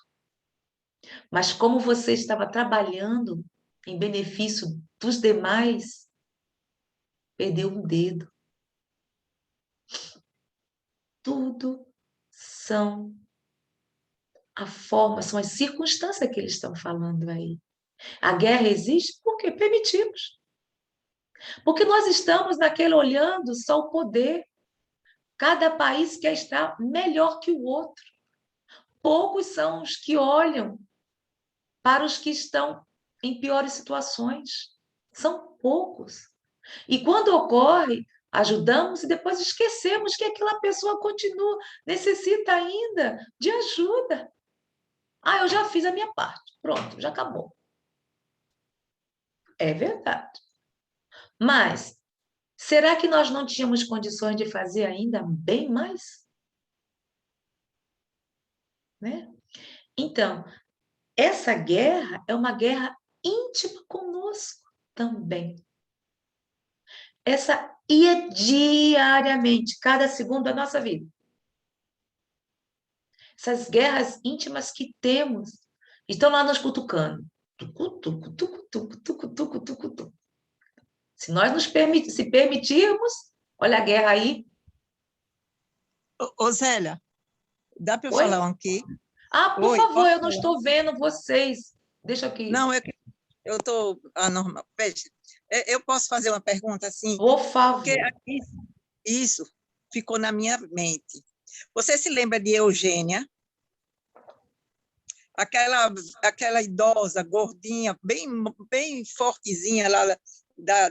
Mas como você estava trabalhando em benefício dos demais, perdeu um dedo. Tudo são são as circunstâncias que eles estão falando aí. A guerra existe porque permitimos. Porque nós estamos naquele olhando só o poder. Cada país quer estar melhor que o outro. Poucos são os que olham para os que estão em piores situações. São poucos. E quando ocorre, ajudamos e depois esquecemos que aquela pessoa continua, necessita ainda de ajuda. Ah, eu já fiz a minha parte. Pronto, já acabou. É verdade. Mas será que nós não tínhamos condições de fazer ainda bem mais? Né? Então, essa guerra é uma guerra íntima conosco também. Essa e é diariamente, cada segundo da nossa vida. Essas guerras íntimas que temos estão lá nos cutucando. Tucu, tucu, tucu, tucu, tucu, tucu, tucu, tucu. Se nós se permitirmos, olha a guerra aí. Ô, Zélia, dá para eu Oi? falar um aqui? Ah, por Oi, favor, posso eu não falar? estou vendo vocês. Deixa aqui. Não, eu estou anormal. Veja, eu posso fazer uma pergunta assim? Por Porque favor. isso ficou na minha mente. Você se lembra de Eugênia? Aquela idosa, gordinha, bem fortezinha lá da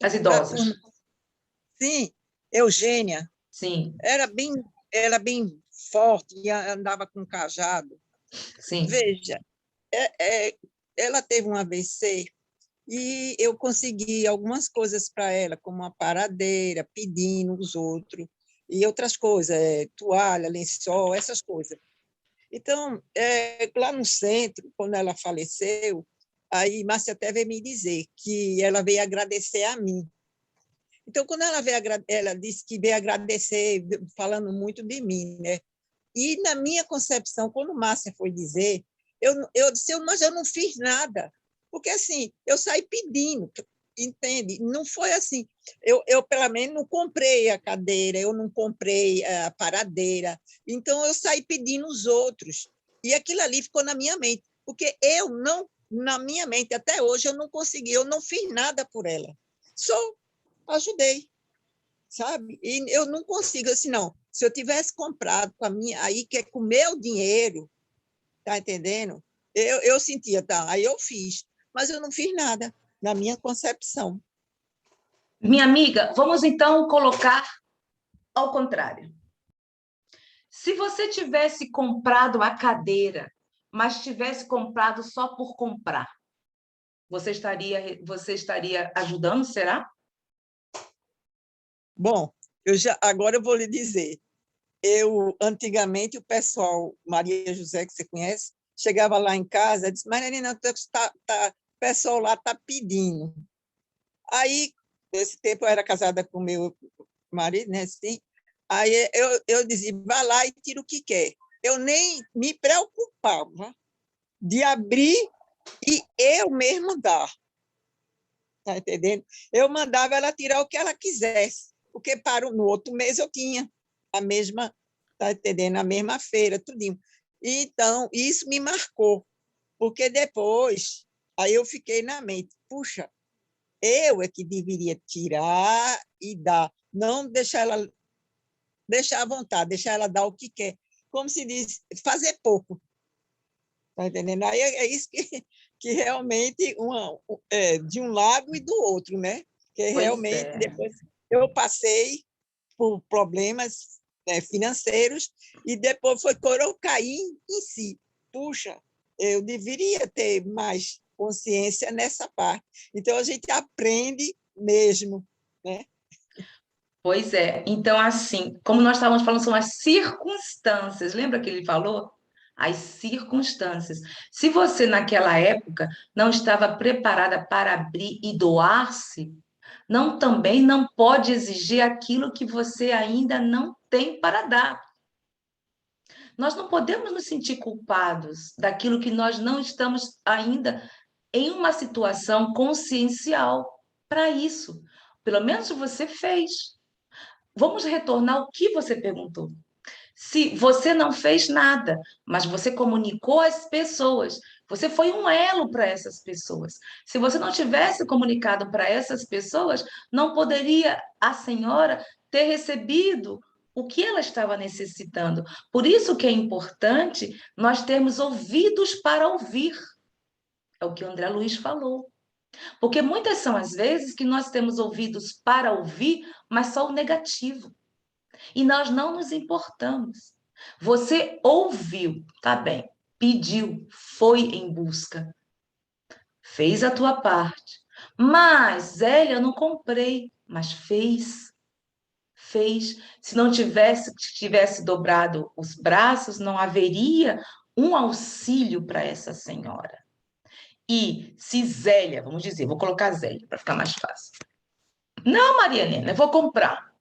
As da idosas. turma. Sim, Eugênia. Sim, Era bem forte e andava com cajado. sim. Veja, ela teve um AVC e eu consegui algumas coisas para ela, como uma paradeira, pedindo os outros, e outras coisas, toalha, lençol, essas coisas. Então, lá no centro, quando ela faleceu, aí Márcia até veio me dizer que ela veio agradecer a mim. Então, quando ela disse que veio agradecer, falando muito de mim, né? E na minha concepção, quando Márcia foi dizer, eu disse, mas eu não fiz nada, porque assim, eu saí pedindo, entende? Não foi assim, eu pelo menos não comprei a cadeira, eu não comprei a paradeira, então eu saí pedindo os outros, e aquilo ali ficou na minha mente, porque eu não, na minha mente, até hoje, eu não consegui, eu não fiz nada por ela, só ajudei, sabe? E eu não consigo assim, não. Se eu tivesse comprado com a minha, aí que é com o meu dinheiro, tá entendendo? Eu sentia, tá, aí eu fiz, mas eu não fiz nada na minha concepção. Minha amiga, vamos então colocar ao contrário. Se você tivesse comprado a cadeira, mas tivesse comprado só por comprar, você estaria ajudando, será? Bom, agora eu vou lhe dizer, antigamente o pessoal, Maria José, que você conhece, chegava lá em casa e disse, Marina, o pessoal lá está pedindo. Aí, nesse tempo, eu era casada com meu marido, né? Assim, aí eu dizia, vai lá e tira o que quer. Eu nem me preocupava de abrir e eu mesmo dar. Tá entendendo? Eu mandava ela tirar o que ela quisesse, porque no outro mês eu tinha a mesma, tá entendendo? A mesma feira, tudinho. Então, isso me marcou, porque depois, aí eu fiquei na mente, puxa, eu é que deveria tirar e dar, não deixar à vontade, deixar ela dar o que quer. Como se diz, fazer pouco. Tá entendendo? Aí é isso que realmente de um lado e do outro, né? Que Pois realmente é. depois eu passei por problemas, né, financeiros e depois foi quando eu caí em si. Puxa, eu deveria ter mais consciência nessa parte. Então a gente aprende mesmo, né? Pois é. Então, assim, como nós estávamos falando, são as circunstâncias. Lembra que ele falou? As circunstâncias. Se você, naquela época, não estava preparada para abrir e doar-se, também não pode exigir aquilo que você ainda não tem para dar. Nós não podemos nos sentir culpados daquilo que nós não estamos ainda em uma situação consciencial para isso. Pelo menos você fez. Vamos retornar ao que você perguntou. Se você não fez nada, mas você comunicou às pessoas, você foi um elo para essas pessoas. Se você não tivesse comunicado para essas pessoas, não poderia a senhora ter recebido o que ela estava necessitando. Por isso que é importante nós termos ouvidos para ouvir. É o que o André Luiz falou. Porque muitas são as vezes que nós temos ouvidos para ouvir, mas só o negativo. E nós não nos importamos. Você ouviu, tá bem, pediu, foi em busca, fez a tua parte. Mas, Zélia, eu não comprei, mas fez. Fez. Se não tivesse dobrado os braços, não haveria um auxílio para essa senhora. E se Zélia, vamos dizer, vou colocar Zélia para ficar mais fácil. Não, Maria Helena, eu vou comprar.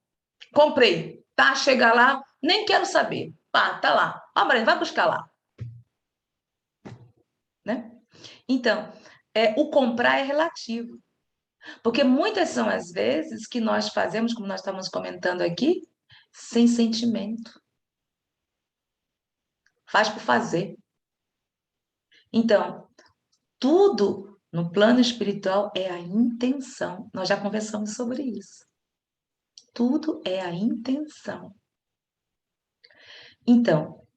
Comprei. Tá, chega lá, nem quero saber. Pá, tá lá. Ó, Maria, vai buscar lá. Né? Então, o comprar é relativo. Porque muitas são as vezes que nós fazemos, como nós estamos comentando aqui, sem sentimento. Faz por fazer. Então, tudo no plano espiritual é a intenção. Nós já conversamos sobre isso. Tudo é a intenção. Então,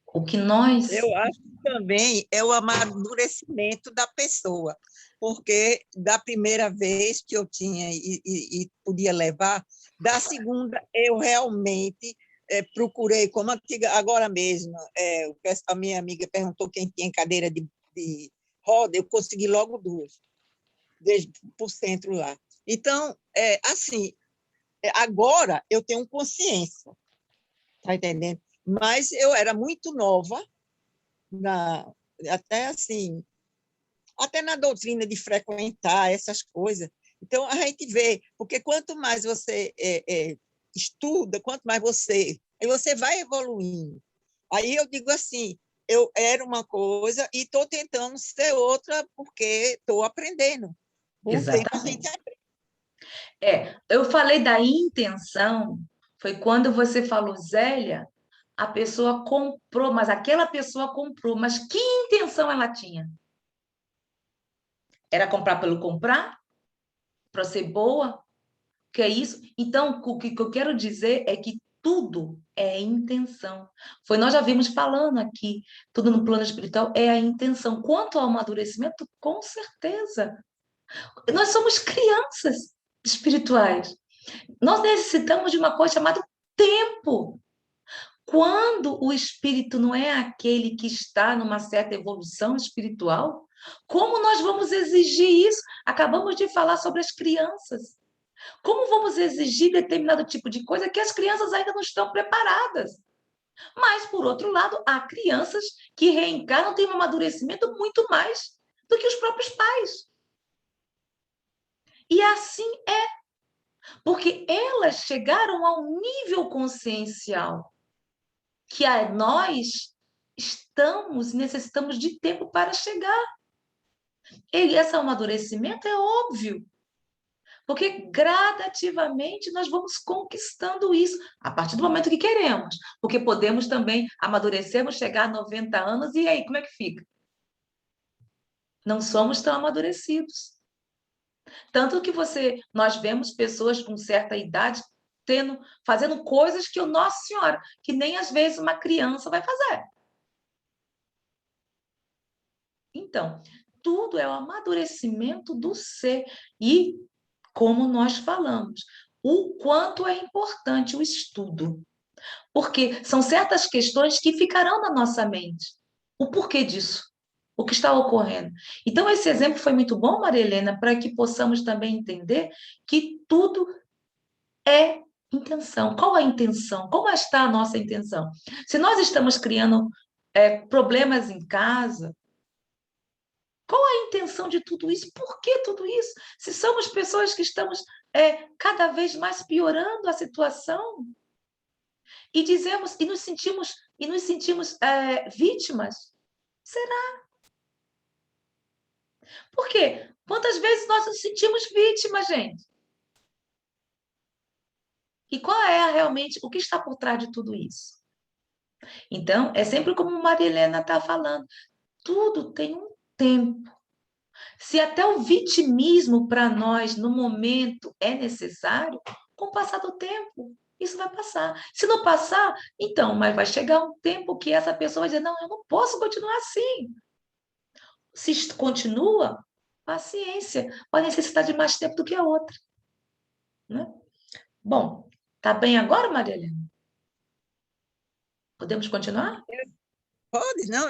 o que nós... Eu acho que também é o amadurecimento da pessoa, porque da primeira vez que eu tinha e podia levar, da segunda eu realmente procurei, como agora mesmo, a minha amiga perguntou quem tinha cadeira de roda, eu consegui logo duas, desde por centro lá. Então, assim, agora eu tenho consciência, tá entendendo? Mas eu era muito nova, até assim, até na doutrina de frequentar essas coisas. Então, a gente vê, porque quanto mais você estuda, quanto mais aí você vai evoluindo. Aí eu digo assim, eu era uma coisa e estou tentando ser outra porque estou aprendendo. Com o tempo a gente Exatamente. Eu falei da intenção, foi quando você falou, Zélia, a pessoa comprou, mas aquela pessoa comprou, mas que intenção ela tinha? Era comprar pelo comprar? Para ser boa? Que é isso? Então, o que eu quero dizer é que tudo é intenção. Foi, nós já vimos falando aqui, tudo no plano espiritual é a intenção. Quanto ao amadurecimento, com certeza. Nós somos crianças espirituais. Nós necessitamos de uma coisa chamada tempo. Quando o espírito não é aquele que está numa certa evolução espiritual, como nós vamos exigir isso? Acabamos de falar sobre as crianças. Como vamos exigir determinado tipo de coisa que as crianças ainda não estão preparadas? Mas, por outro lado, há crianças que reencarnam, têm um amadurecimento muito mais do que os próprios pais. E assim é, porque elas chegaram a um nível consciencial que nós necessitamos de tempo para chegar. E esse amadurecimento é óbvio, porque gradativamente nós vamos conquistando isso, a partir do momento que queremos, porque podemos também amadurecermos, chegar a 90 anos, e aí, como é que fica? Não somos tão amadurecidos. Tanto que nós vemos pessoas com certa idade fazendo coisas que, Nossa Senhora, que nem às vezes uma criança vai fazer. Então, tudo é o amadurecimento do ser. E, como nós falamos, o quanto é importante o estudo. Porque são certas questões que ficarão na nossa mente. O porquê disso? O que está ocorrendo? Então, esse exemplo foi muito bom, Maria Helena, para que possamos também entender que tudo é intenção. Qual a intenção? Como está a nossa intenção? Se nós estamos criando problemas em casa, qual a intenção de tudo isso? Por que tudo isso? Se somos pessoas que estamos cada vez mais piorando a situação e dizemos e nos sentimos vítimas, será? Por quê? Quantas vezes nós nos sentimos vítimas, gente? E qual é realmente o que está por trás de tudo isso? Então, é sempre como Maria Helena está falando, tudo tem um tempo. Se até o vitimismo para nós, no momento, é necessário, com o passar do tempo, isso vai passar. Se não passar, então, mas vai chegar um tempo que essa pessoa vai dizer, não, eu não posso continuar assim. Se isto continua, paciência, pode necessitar de mais tempo do que a outra. Né? Bom, tá bem agora, Maria Helena? Podemos continuar? Pode, não,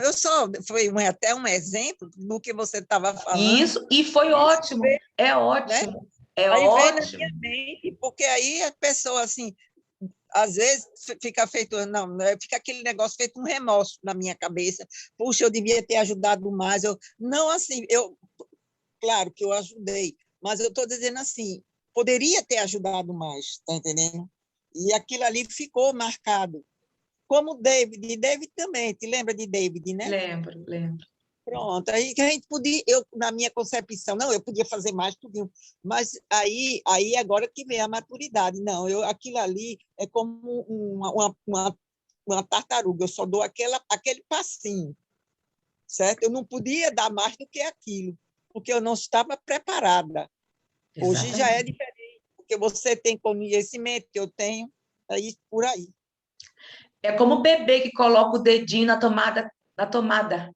foi até um exemplo do que você estava falando. Isso, e foi ótimo. É né? ótimo, é Aí vem na minha ótimo. mente, porque aí a pessoa, assim, às vezes fica feito, não, né, fica aquele negócio feito um remorso na minha cabeça. Puxa, eu devia ter ajudado mais. Não assim, claro que eu ajudei, mas eu estou dizendo assim, poderia ter ajudado mais, tá entendendo? E aquilo ali ficou marcado. Como o David, e David também, te lembra de David, né? Lembro, lembro. Pronto, aí que a gente podia, eu, na minha concepção, não, eu podia fazer mais, podia, mas aí agora que vem a maturidade, não, aquilo ali é como uma tartaruga, eu só dou aquele passinho, certo? Eu não podia dar mais do que aquilo, porque eu não estava preparada. Hoje já é Exatamente. diferente, porque você tem conhecimento que eu tenho, aí por aí. É como o bebê que coloca o dedinho na tomada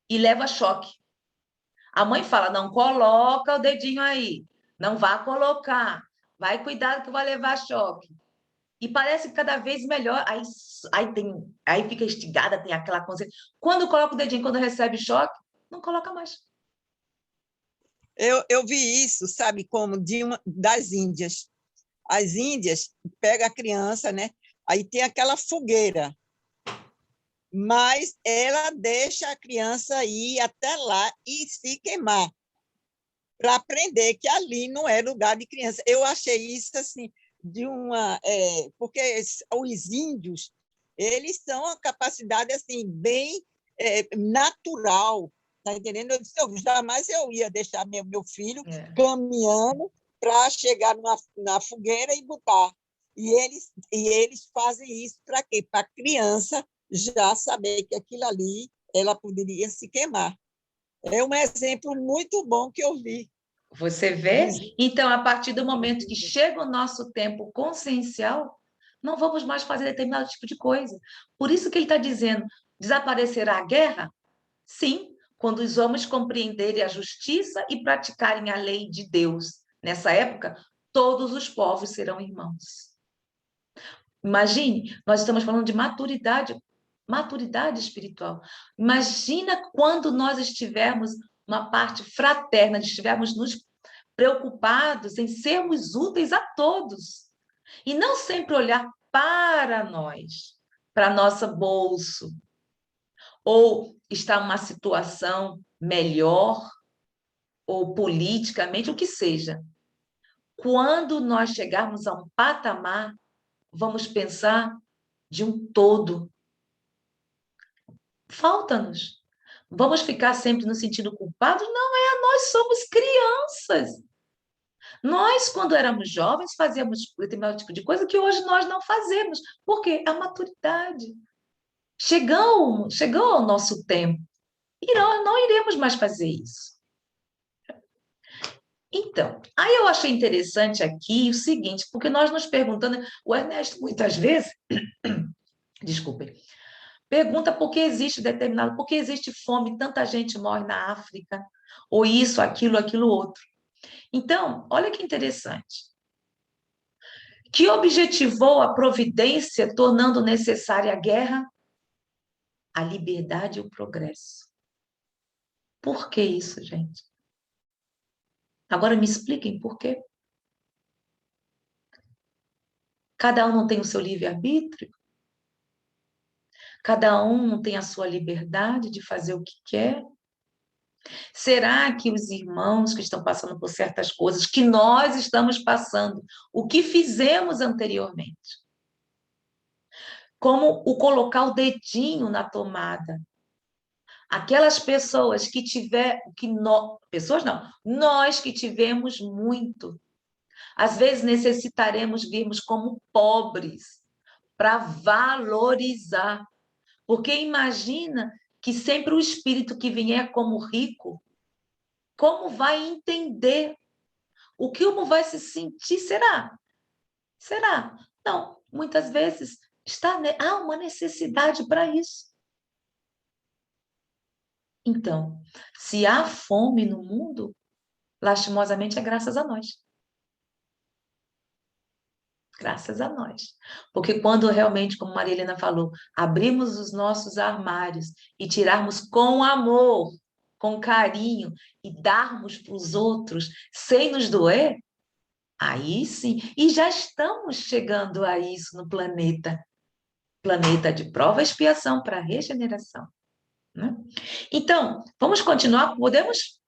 e leva choque. A mãe fala: não coloca o dedinho aí, não vá colocar, vai cuidado que vai levar choque. E parece que cada vez melhor, aí fica instigada, tem aquela consciência. Quando coloca o dedinho, quando recebe choque, não coloca mais. Eu vi isso, sabe, como das Índias. As Índias pega a criança, né? Aí tem aquela fogueira, mas ela deixa a criança ir até lá e se queimar, para aprender que ali não é lugar de criança. Eu achei isso assim porque os índios eles são a capacidade assim bem natural, tá entendendo? Eu disse, jamais eu ia deixar meu filho É, caminhando para chegar na fogueira e botar. E eles fazem isso para quê? Para a criança já saber que aquilo ali ela poderia se queimar. É um exemplo muito bom que eu vi. você vê? Então, a partir do momento que chega o nosso tempo consciencial, não vamos mais fazer determinado tipo de coisa. Por isso que ele está dizendo: desaparecerá a guerra? Sim, quando os homens compreenderem a justiça e praticarem a lei de Deus. Nessa época, todos os povos serão irmãos. Imagine, nós estamos falando de maturidade, maturidade espiritual. Imagina quando nós estivermos uma parte fraterna, estivermos nos preocupados em sermos úteis a todos. E não sempre olhar para nós, para nossa bolso, ou estar numa situação melhor, ou politicamente, o que seja. Quando nós chegarmos a um patamar, vamos pensar de um todo. Falta-nos. Vamos ficar sempre no sentido culpado? Não é, nós somos crianças. Nós, quando éramos jovens, fazíamos determinado tipo de coisa que hoje nós não fazemos. Por quê? A maturidade. Chegou ao nosso tempo. E nós não iremos mais fazer isso. Então, aí eu achei interessante aqui o seguinte, porque nós nos perguntando, o Ernesto muitas vezes, desculpem, pergunta por que existe fome, tanta gente morre na África, ou isso, aquilo outro. Então, olha que interessante. Que objetivou a providência, tornando necessária a guerra? A liberdade e o progresso. Por que isso, gente? Agora me expliquem por quê. Cada um não tem o seu livre-arbítrio? Cada um não tem a sua liberdade de fazer o que quer? Será que os irmãos que estão passando por certas coisas que nós estamos passando, o que fizemos anteriormente? Como o colocar o dedinho na tomada. Aquelas pessoas que pessoas não, nós que tivemos muito, às vezes necessitaremos virmos como pobres para valorizar, porque imagina que sempre o espírito que vier como rico, como vai entender? Como vai se sentir? Será? Será? Não, muitas vezes há uma necessidade para isso. Então, se há fome no mundo, lastimosamente é graças a nós. Graças a nós. Porque quando realmente, como Maria Helena falou, abrimos os nossos armários e tirarmos com amor com carinho e darmos para os outros sem nos doer, aí sim. E já estamos chegando a isso no planeta. Planeta de prova e expiação para regeneração. Né? Então, vamos continuar? Podemos?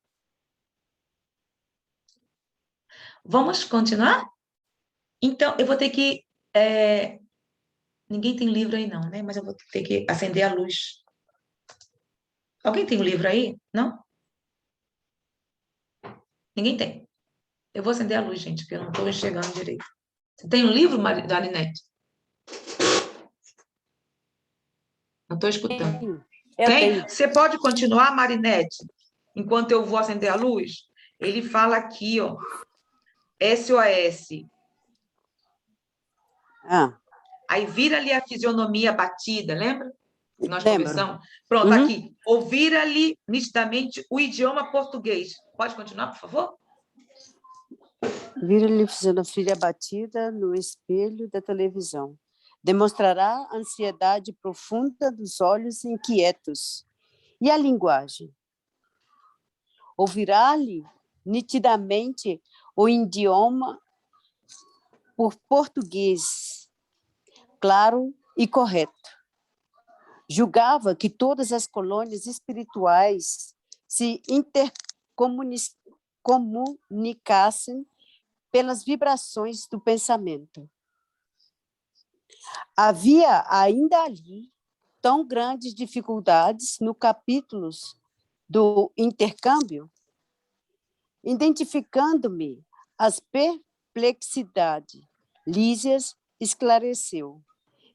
Vamos continuar? Então, eu vou ter que... Ninguém tem livro aí não, né? Mas eu vou ter que acender a luz. Alguém tem um livro aí? Não? Ninguém tem. Eu vou acender a luz, gente, porque eu não estou enxergando direito. Você tem um livro, Marinete? Não estou escutando. Eu Tem? tenho. Você pode continuar, Marinete, enquanto eu vou acender a luz? Ele fala aqui, ó, SOS. Aí vira ali a fisionomia batida, lembra? Que nós Lembro. conversamos? Pronto, Uhum. aqui. Ouvir ali nitidamente o idioma português. Pode continuar, por favor? Vira-lhe a filha batida no espelho da televisão. Demonstrará ansiedade profunda dos olhos inquietos. E a linguagem? Ouvirá-lhe nitidamente o idioma português, claro e correto. Julgava que todas as colônias espirituais se intercomunicassem pelas vibrações do pensamento. Havia ainda ali tão grandes dificuldades no capítulos do intercâmbio, identificando-me as perplexidades. Lísias esclareceu.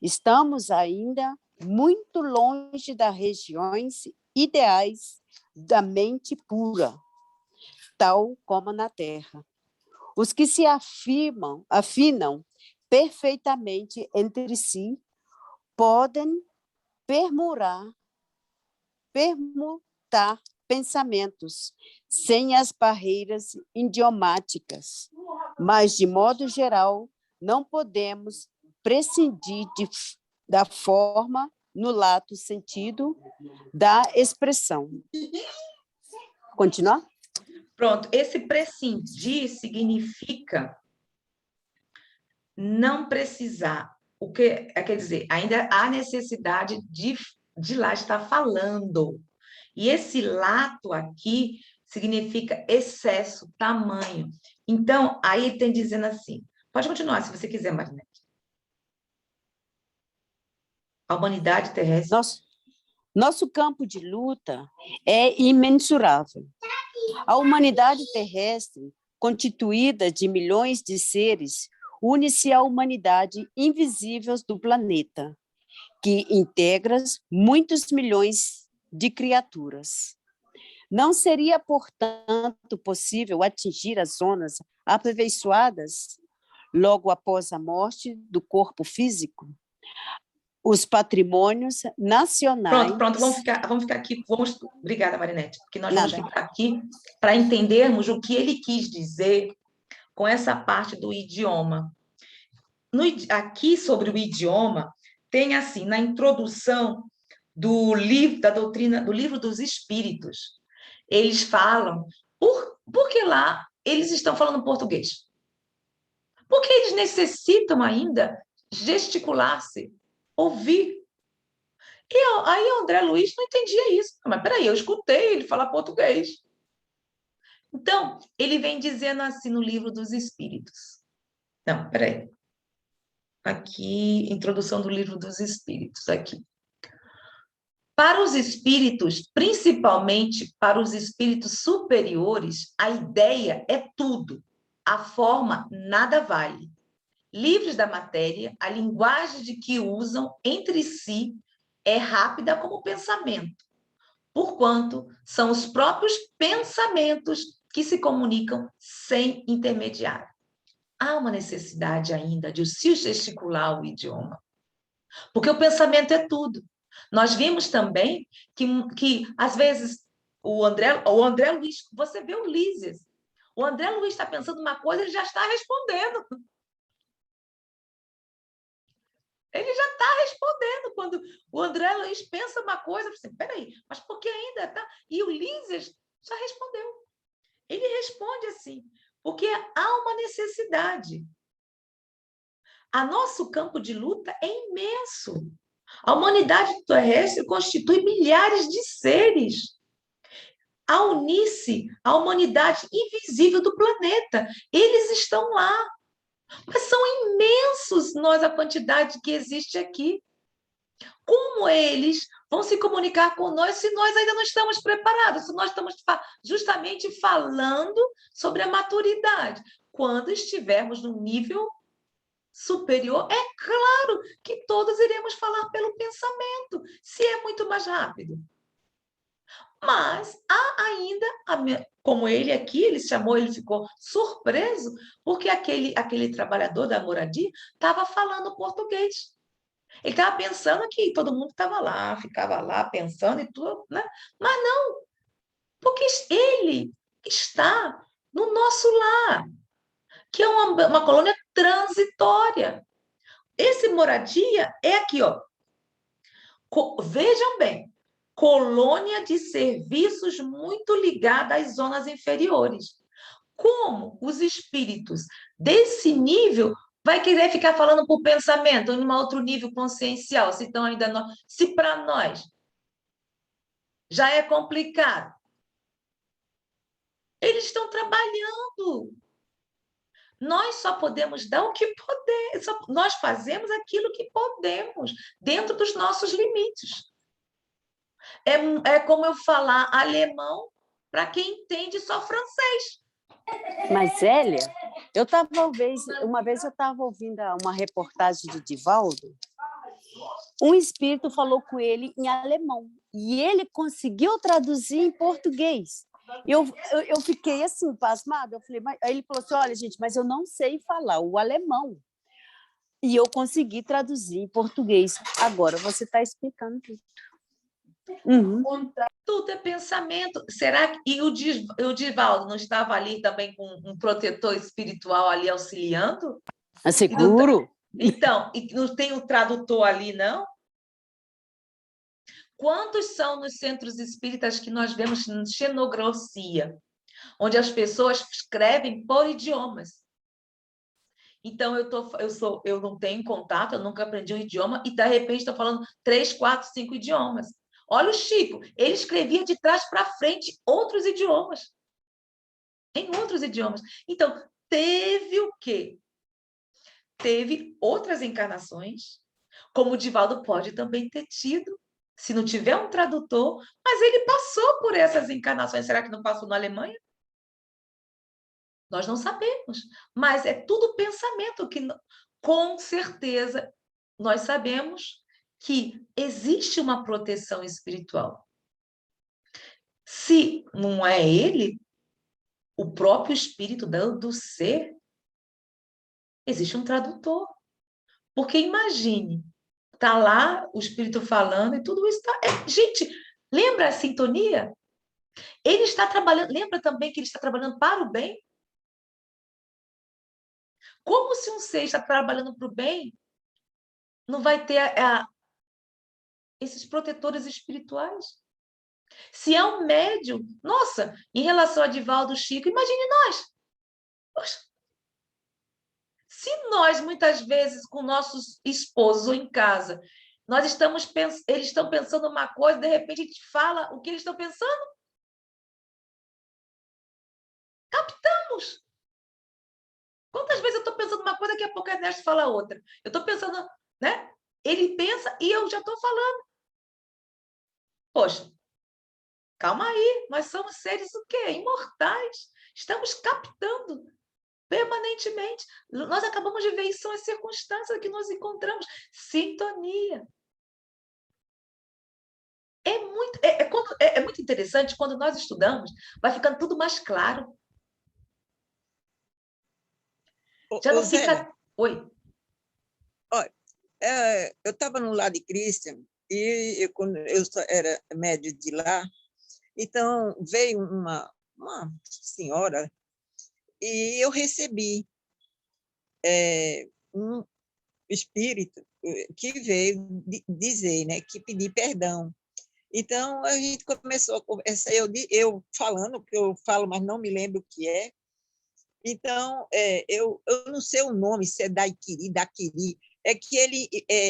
Estamos ainda muito longe das regiões ideais da mente pura, tal como na Terra. Os que se afinam perfeitamente entre si podem permutar pensamentos sem as barreiras idiomáticas, mas, de modo geral, não podemos prescindir da forma no lato sentido da expressão. Continuar? Pronto, esse prescindir significa não precisar. O que quer dizer? Ainda há necessidade de lá estar falando. E esse lato aqui significa excesso, tamanho. Então, aí ele tem dizendo assim, pode continuar se você quiser, Marinete. A humanidade terrestre... Nosso campo de luta é imensurável. A humanidade terrestre, constituída de milhões de seres, une-se à humanidade invisível do planeta, que integra muitos milhões de criaturas. Não seria, portanto, possível atingir as zonas aperfeiçoadas logo após a morte do corpo físico? Os patrimônios nacionais... Pronto, vamos ficar aqui. Obrigada, Marinete, porque nós Nada. vamos ficar aqui para entendermos o que ele quis dizer com essa parte do idioma. Aqui, sobre o idioma, tem assim, na introdução do livro da doutrina, do livro dos Espíritos, eles falam, porque lá eles estão falando português? Porque eles necessitam ainda gesticular-se, ouvir. E aí o André Luiz não entendia isso. Mas peraí, eu escutei ele falar português. Então, ele vem dizendo assim no livro dos Espíritos. Não, peraí. Aqui, introdução do livro dos Espíritos, aqui. Para os espíritos, principalmente para os espíritos superiores, a ideia é tudo. A forma nada vale. Livres da matéria, a linguagem de que usam entre si é rápida como o pensamento, porquanto são os próprios pensamentos que se comunicam sem intermediário. Há uma necessidade ainda de se gesticular o idioma, porque o pensamento é tudo. Nós vimos também que às vezes, o André Luiz, você vê o Lísias, o André Luiz está pensando uma coisa, ele já está respondendo. Ele já está respondendo. Quando o André Luiz pensa uma coisa, assim, peraí, mas por que ainda está? E o Lísias humanidade. O nosso campo de luta é imenso. A humanidade terrestre constitui milhares de seres. A Unice, a humanidade invisível do planeta, eles estão lá. Mas são imensos nós a quantidade que existe aqui. Como eles vão se comunicar com nós se nós ainda não estamos preparados, se nós estamos justamente falando sobre a maturidade? Quando estivermos num nível superior, é claro que todos iremos falar pelo pensamento, se é muito mais rápido. Mas há ainda, como ele aqui, ele chamou, ele ficou surpreso, porque aquele trabalhador da moradia estava falando português. Ele estava pensando que todo mundo estava lá, ficava lá pensando e tudo, né? Mas não, porque ele está no nosso lar, que é uma colônia transitória. Esse moradia é aqui, ó. Vejam bem, colônia de serviços muito ligada às zonas inferiores. Como os espíritos desse nível vai querer ficar falando por pensamento, em um outro nível consciencial, se para nós já é complicado. Eles estão trabalhando. Nós só podemos dar o que podemos, nós fazemos aquilo que podemos, dentro dos nossos limites. É como eu falar alemão para quem entende só francês. Mas, Zélia, uma vez eu estava ouvindo uma reportagem de Divaldo, um espírito falou com ele em alemão, e ele conseguiu traduzir em português. Eu fiquei assim, pasmada. Eu falei, aí ele falou assim, olha, gente, mas eu não sei falar o alemão. E eu consegui traduzir em português. Agora você está explicando tudo. Uhum. Tudo é pensamento. Será que... E o Divaldo não estava ali também com um protetor espiritual ali auxiliando? Seguro. Então, e não tem um tradutor ali, não? Quantos são nos centros espíritas que nós vemos xenografia, onde as pessoas escrevem por idiomas? Então, eu não tenho contato, eu nunca aprendi um idioma, e de repente estou falando 3, 4, 5 idiomas. Olha o Chico, ele escrevia de trás para frente outros idiomas. Em outros idiomas. Então, teve o quê? Teve outras encarnações, como o Divaldo pode também ter tido, se não tiver um tradutor, mas ele passou por essas encarnações. Será que não passou na Alemanha? Nós não sabemos, mas é tudo pensamento que, com certeza, nós sabemos que existe uma proteção espiritual. Se não é ele, o próprio espírito do ser, existe um tradutor. Porque imagine, está lá o espírito falando e tudo isso está... gente, lembra a sintonia? Ele está trabalhando, lembra também que ele está trabalhando para o bem? Como se um ser está trabalhando para o bem, não vai ter esses protetores espirituais? Se é um médium, nossa, em relação a Divaldo Chico, imagine nós. Poxa, se nós, muitas vezes, com nossos esposos ou em casa, eles estão pensando uma coisa, de repente a gente fala o que eles estão pensando, captamos. Quantas vezes eu estou pensando uma coisa, daqui a pouco a Ernesto fala outra. Eu estou pensando, né? Ele pensa e eu já estou falando. Poxa, calma aí, nós somos seres o quê? Imortais. Estamos captando permanentemente. Nós acabamos de ver isso, são as circunstâncias que nós encontramos. Sintonia. É muito interessante, quando nós estudamos, vai ficando tudo mais claro. Já não fica... Oi. Olha, eu estava no lar de Christian, e quando eu era médio de lá, então veio uma senhora, e eu recebi um espírito que veio dizer, né, que pedir perdão. Então, a gente começou a conversar, eu falando, que eu falo, mas não me lembro o que é, Então, eu não sei o nome, se é Daquiri, é que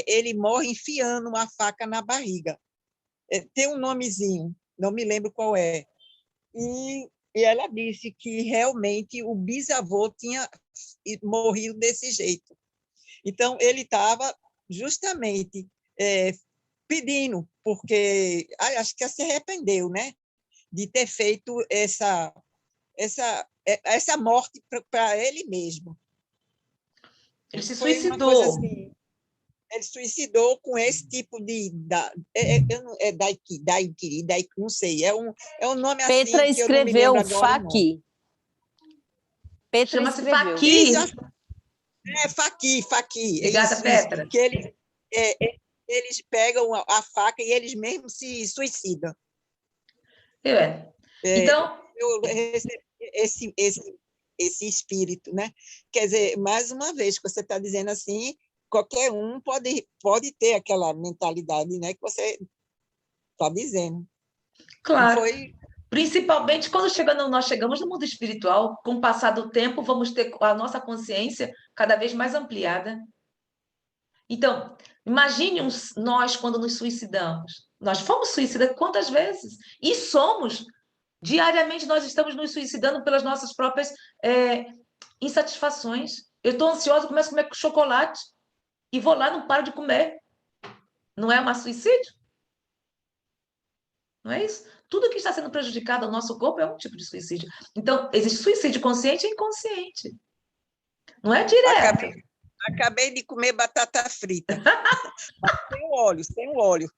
ele morre enfiando uma faca na barriga. Tem um nomezinho, não me lembro qual é. E ela disse que realmente o bisavô tinha morrido desse jeito. Então, ele estava justamente pedindo, porque acho que se arrependeu, né, de ter feito essa morte para ele mesmo. Ele se Foi uma coisa suicidou. assim, ele suicidou com esse tipo de... Daikiri, não sei, é um nome assim Petra que eu não me lembro escreveu agora o nome. Faqui. Petra Chama-se escreveu. Faqui. Isso, Faqui, Obrigada, isso, Petra. que eles pegam a faca e eles mesmos se suicidam. Então, Eu recebi esse espírito, né? Quer dizer, mais uma vez, que você está dizendo assim, qualquer um pode ter aquela mentalidade, né, que você está dizendo. claro, Foi principalmente quando nós chegamos no mundo espiritual, com o passar do tempo, vamos ter a nossa consciência cada vez mais ampliada. Então, imagine nós quando nos suicidamos. Nós fomos suicidas quantas vezes? E somos. Diariamente nós estamos nos suicidando pelas nossas próprias insatisfações. Eu estou ansiosa, começo a comer chocolate e vou lá, não paro de comer. Não é um suicídio? Não é isso? Tudo que está sendo prejudicado ao nosso corpo é um tipo de suicídio. Então, existe suicídio consciente e inconsciente. Não é direto. Acabei de comer batata frita. Sem o óleo.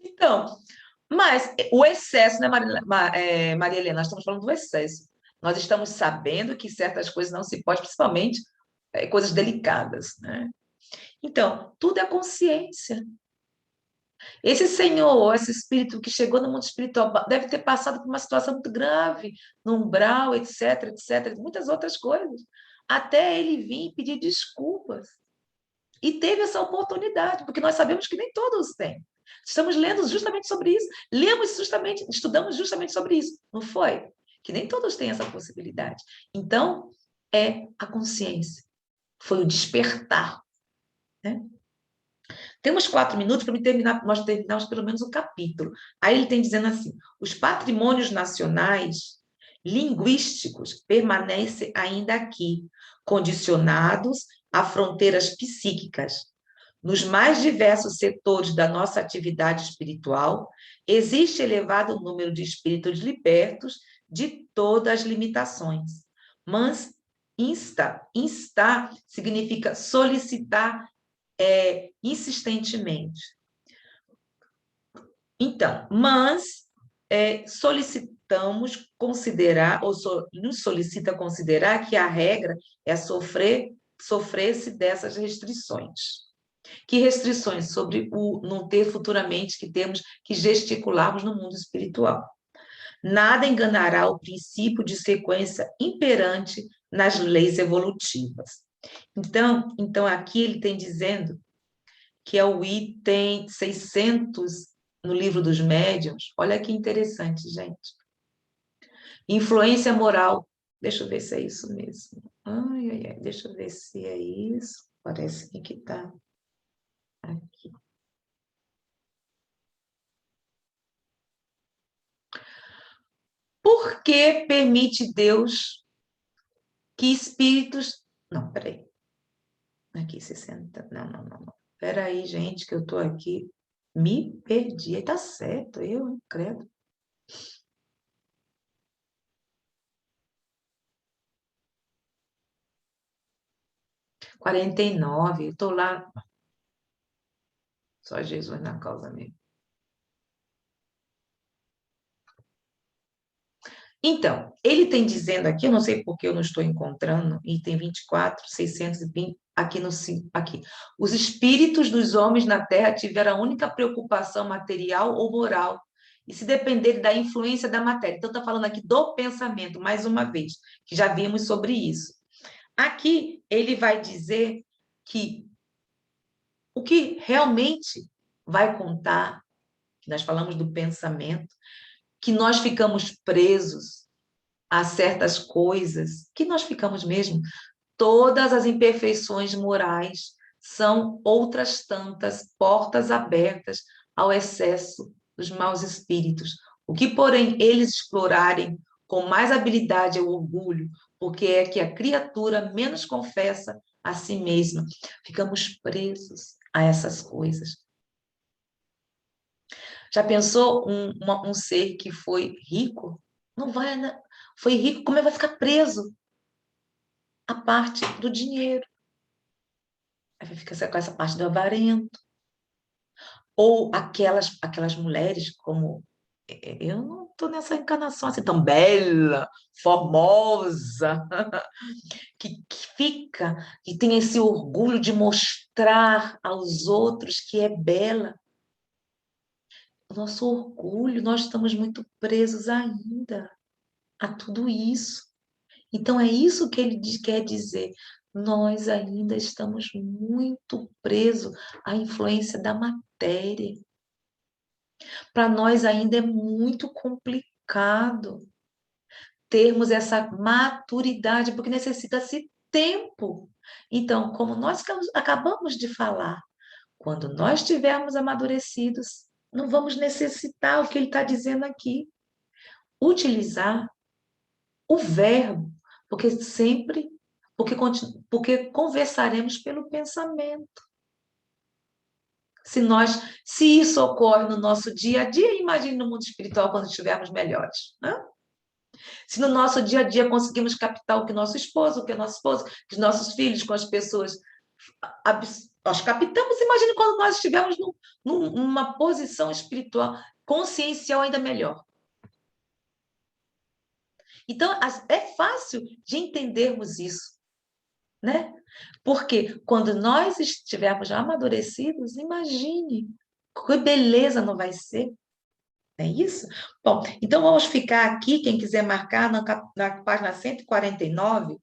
Então, mas o excesso, né, Maria Helena? Nós estamos falando do excesso. Nós estamos sabendo que certas coisas não se pode, principalmente coisas delicadas, né? Então, tudo é consciência. Esse senhor, esse espírito que chegou no mundo espiritual, deve ter passado por uma situação muito grave, no umbral, etc, etc, muitas outras coisas, até ele vir pedir desculpas. E teve essa oportunidade, porque nós sabemos que nem todos têm. Estamos lendo justamente sobre isso. Estudamos justamente sobre isso, não foi? Que nem todos têm essa possibilidade. Então, é a consciência. Foi o despertar, né? Temos 4 minutos para nós terminarmos pelo menos o capítulo. Aí ele tem dizendo assim: os patrimônios nacionais linguísticos permanecem ainda aqui, condicionados a fronteiras psíquicas. Nos mais diversos setores da nossa atividade espiritual, existe elevado número de espíritos libertos de todas as limitações. Mas instar significa solicitar insistentemente. Então, mas solicitamos considerar, ou nos solicita considerar que a regra é sofrer-se dessas restrições. Que restrições? Sobre o não ter futuramente que temos que gesticularmos no mundo espiritual. Nada enganará o princípio de sequência imperante nas leis evolutivas. Então aqui ele tem dizendo que é o item 600 no livro dos médiuns. Olha que interessante, gente. Influência moral. Deixa eu ver se é isso mesmo. Deixa eu ver se é isso. Parece que está aqui. Por que permite Deus que espíritos... Não, peraí. Aqui, 60. Não. Peraí, gente, que eu estou aqui. Me perdi. Está certo, hein, credo. 49, eu estou lá. Só Jesus na causa mesmo. Então, ele tem dizendo aqui, eu não sei porque eu não estou encontrando, item 24, 620, aqui. Os espíritos dos homens na Terra tiveram a única preocupação material ou moral, e se depender da influência da matéria. Então, está falando aqui do pensamento, mais uma vez, que já vimos sobre isso. Aqui, ele vai dizer que o que realmente vai contar, que nós falamos do pensamento, que nós ficamos presos há certas coisas que nós ficamos mesmo. Todas as imperfeições morais são outras tantas portas abertas ao excesso dos maus espíritos. O que, porém, eles explorarem com mais habilidade é o orgulho, porque é que a criatura menos confessa a si mesma. Ficamos presos a essas coisas. Já pensou um ser que foi rico? Não vai, né? Foi rico, como é que vai ficar preso à parte do dinheiro? Aí vai ficar com essa parte do avarento. Ou aquelas mulheres como... Eu não estou nessa encarnação assim tão bela, formosa, que tem esse orgulho de mostrar aos outros que é bela. O nosso orgulho, nós estamos muito presos ainda a tudo isso. Então, é isso que ele quer dizer. Nós ainda estamos muito presos à influência da matéria. Para nós ainda é muito complicado termos essa maturidade, porque necessita-se tempo. Então, como nós acabamos de falar, quando nós estivermos amadurecidos, não vamos necessitar o que ele está dizendo aqui. Utilizar o verbo, porque conversaremos pelo pensamento. Se isso ocorre no nosso dia a dia, imagine no mundo espiritual quando estivermos melhores, né? Se no nosso dia a dia conseguimos captar o que nosso esposo, o que nossa esposa, que os nossos filhos, com as pessoas, nós captamos, imagine quando nós estivermos numa posição espiritual, consciencial ainda melhor. Então, é fácil de entendermos isso, né? Porque quando nós estivermos já amadurecidos, imagine que beleza não vai ser. Não é isso? Bom, então vamos ficar aqui, quem quiser marcar, na página 149,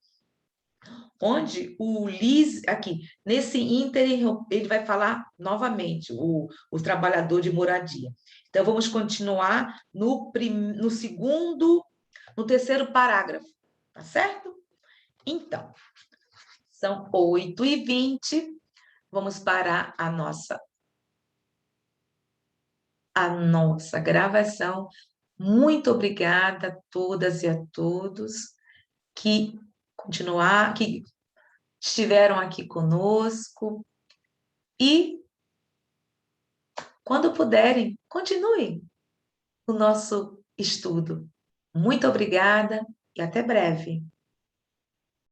onde o Liz, aqui, nesse ínterim, ele vai falar novamente, o trabalhador de moradia. Então, vamos continuar no terceiro parágrafo, tá certo? Então, são 8h20, vamos parar a nossa gravação. Muito obrigada a todas e a todos que estiveram aqui conosco e, quando puderem, continuem o nosso estudo. Muito obrigada e até breve.